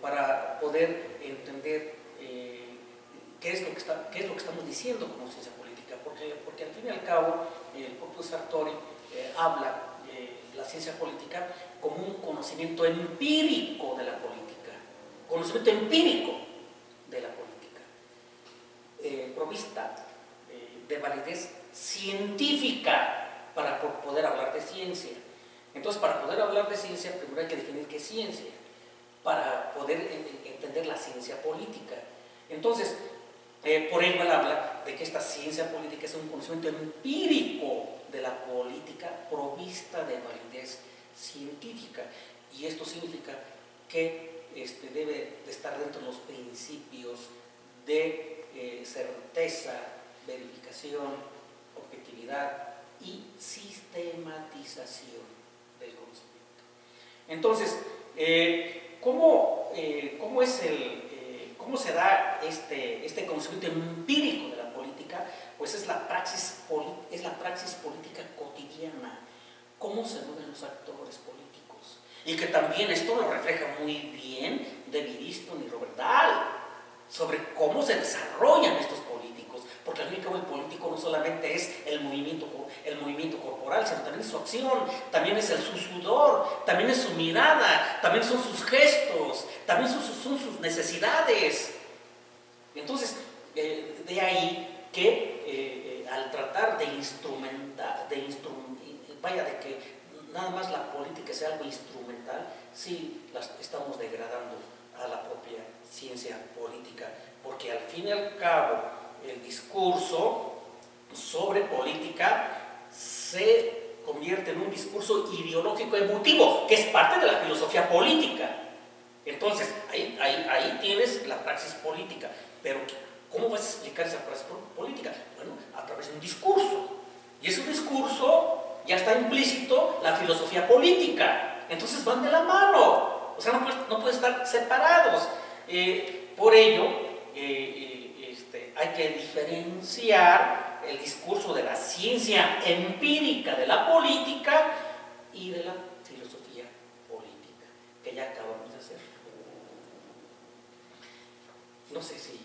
para poder entender qué es lo que estamos diciendo como ciencia política, porque al fin y al cabo el propio Sartori habla la ciencia política como un conocimiento empírico de la política, conocimiento empírico de la política, provista de validez científica para poder hablar de ciencia. Entonces, para poder hablar de ciencia, primero hay que definir qué es ciencia, para poder entender la ciencia política. Entonces, por ello él habla de que esta ciencia política es un conocimiento empírico de la política provista de validez científica. Y esto significa que debe de estar dentro de los principios de certeza, verificación, objetividad y sistematización del conocimiento. Entonces, ¿cómo se da este conocimiento empírico de la política? Pues es la praxis política cotidiana, cómo se mueven los actores políticos, y que también esto lo refleja muy bien David Easton y Robert Dahl sobre cómo se desarrollan estos políticos, porque al fin y al cabo el político no solamente es el movimiento corporal, sino también es su acción, también es su sudor, también es su mirada, también son sus gestos, también son sus necesidades. Entonces, de ahí que al tratar de que nada más la política sea algo instrumental, sí estamos degradando a la propia ciencia política, porque al fin y al cabo el discurso sobre política se convierte en un discurso ideológico emotivo, que es parte de la filosofía política. Entonces, ahí tienes la praxis política, pero ¿cómo vas a explicar esa praxis política? Bueno, a través de un discurso, y ese discurso ya está implícito la filosofía política, entonces van de la mano, o sea, no pueden estar separados. Por ello, hay que diferenciar el discurso de la ciencia empírica de la política y de la filosofía política, que ya acabamos de hacer. No sé si...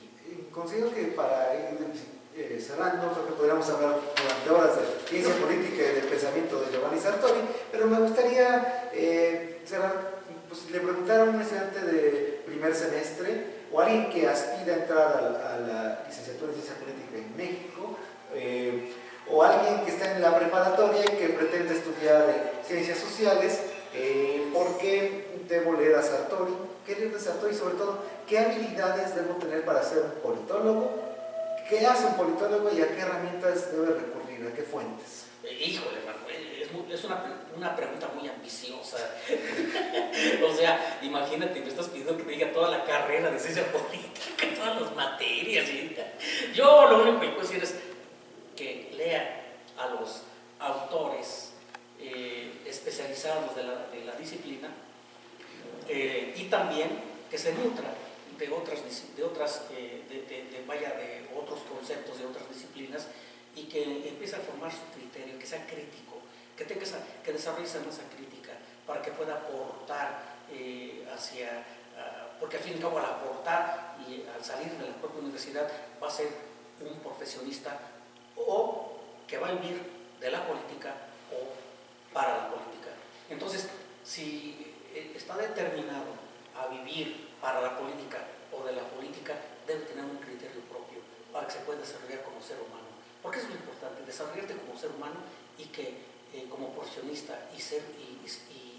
Considero que para ir cerrando, creo que podríamos hablar durante horas de ciencia política y del pensamiento de Giovanni Sartori, pero me gustaría cerrar, pues, le preguntar a un estudiante de primer semestre o alguien que aspira a entrar a la licenciatura en ciencia política en México, o alguien que está en la preparatoria y que pretende estudiar ciencias sociales, ¿por qué debo leer a Sartori? ¿Qué leer de Sartori? Y sobre todo, ¿qué habilidades debo tener para ser un politólogo? ¿Qué hace un politólogo y a qué herramientas debe recurrir? ¿A qué fuentes?
Híjole, Manuel, es una pregunta muy ambiciosa. O sea, imagínate, me estás pidiendo que me diga toda la carrera de ciencia política, todas las materias. Yo lo único que puedo decir es que lea a los autores especializados de la disciplina, y también que se nutra de otros conceptos, de otras disciplinas, y que empiece a formar su criterio, que sea crítico, que desarrolle esa masa crítica para que pueda aportar porque al fin y al cabo al aportar y al salir de la propia universidad va a ser un profesionista o que va a vivir de la política o para la política. Entonces, si está determinado a vivir para la política o de la política, debe tener un criterio propio para que se pueda desarrollar como ser humano. Porque eso es lo importante, desarrollarte como ser humano y que como profesionista y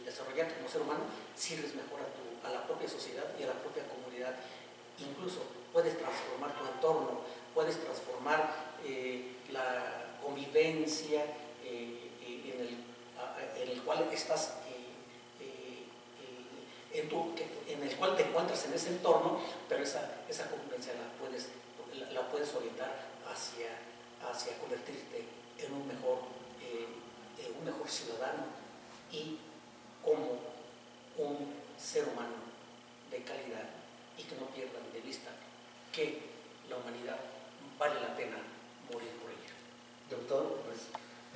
desarrollarte como ser humano sirves mejor a la propia sociedad y a la propia comunidad. Incluso puedes transformar tu entorno, puedes transformar la convivencia en el cual estás, en el cual te encuentras en ese entorno, pero esa convivencia la puedes orientar hacia convertirte en un mejor ciudadano y como un ser humano de calidad, y que no pierdan de vista que la humanidad vale la pena morir por ella.
Doctor, pues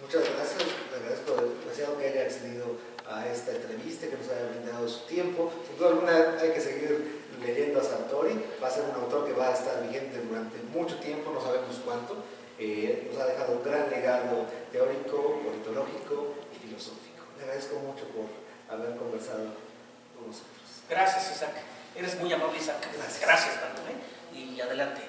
Muchas gracias, le agradezco demasiado que haya accedido a esta entrevista, que nos haya brindado su tiempo. Sin duda alguna hay que seguir leyendo a Sartori, va a ser un autor que va a estar vigente durante mucho tiempo, no sabemos cuánto. Nos ha dejado un gran legado teórico, politológico y filosófico. Le agradezco mucho por haber conversado con nosotros.
Gracias, Isaac. Eres muy amable, Isaac.
Gracias.
Gracias, Pablo, ¿eh? Y adelante.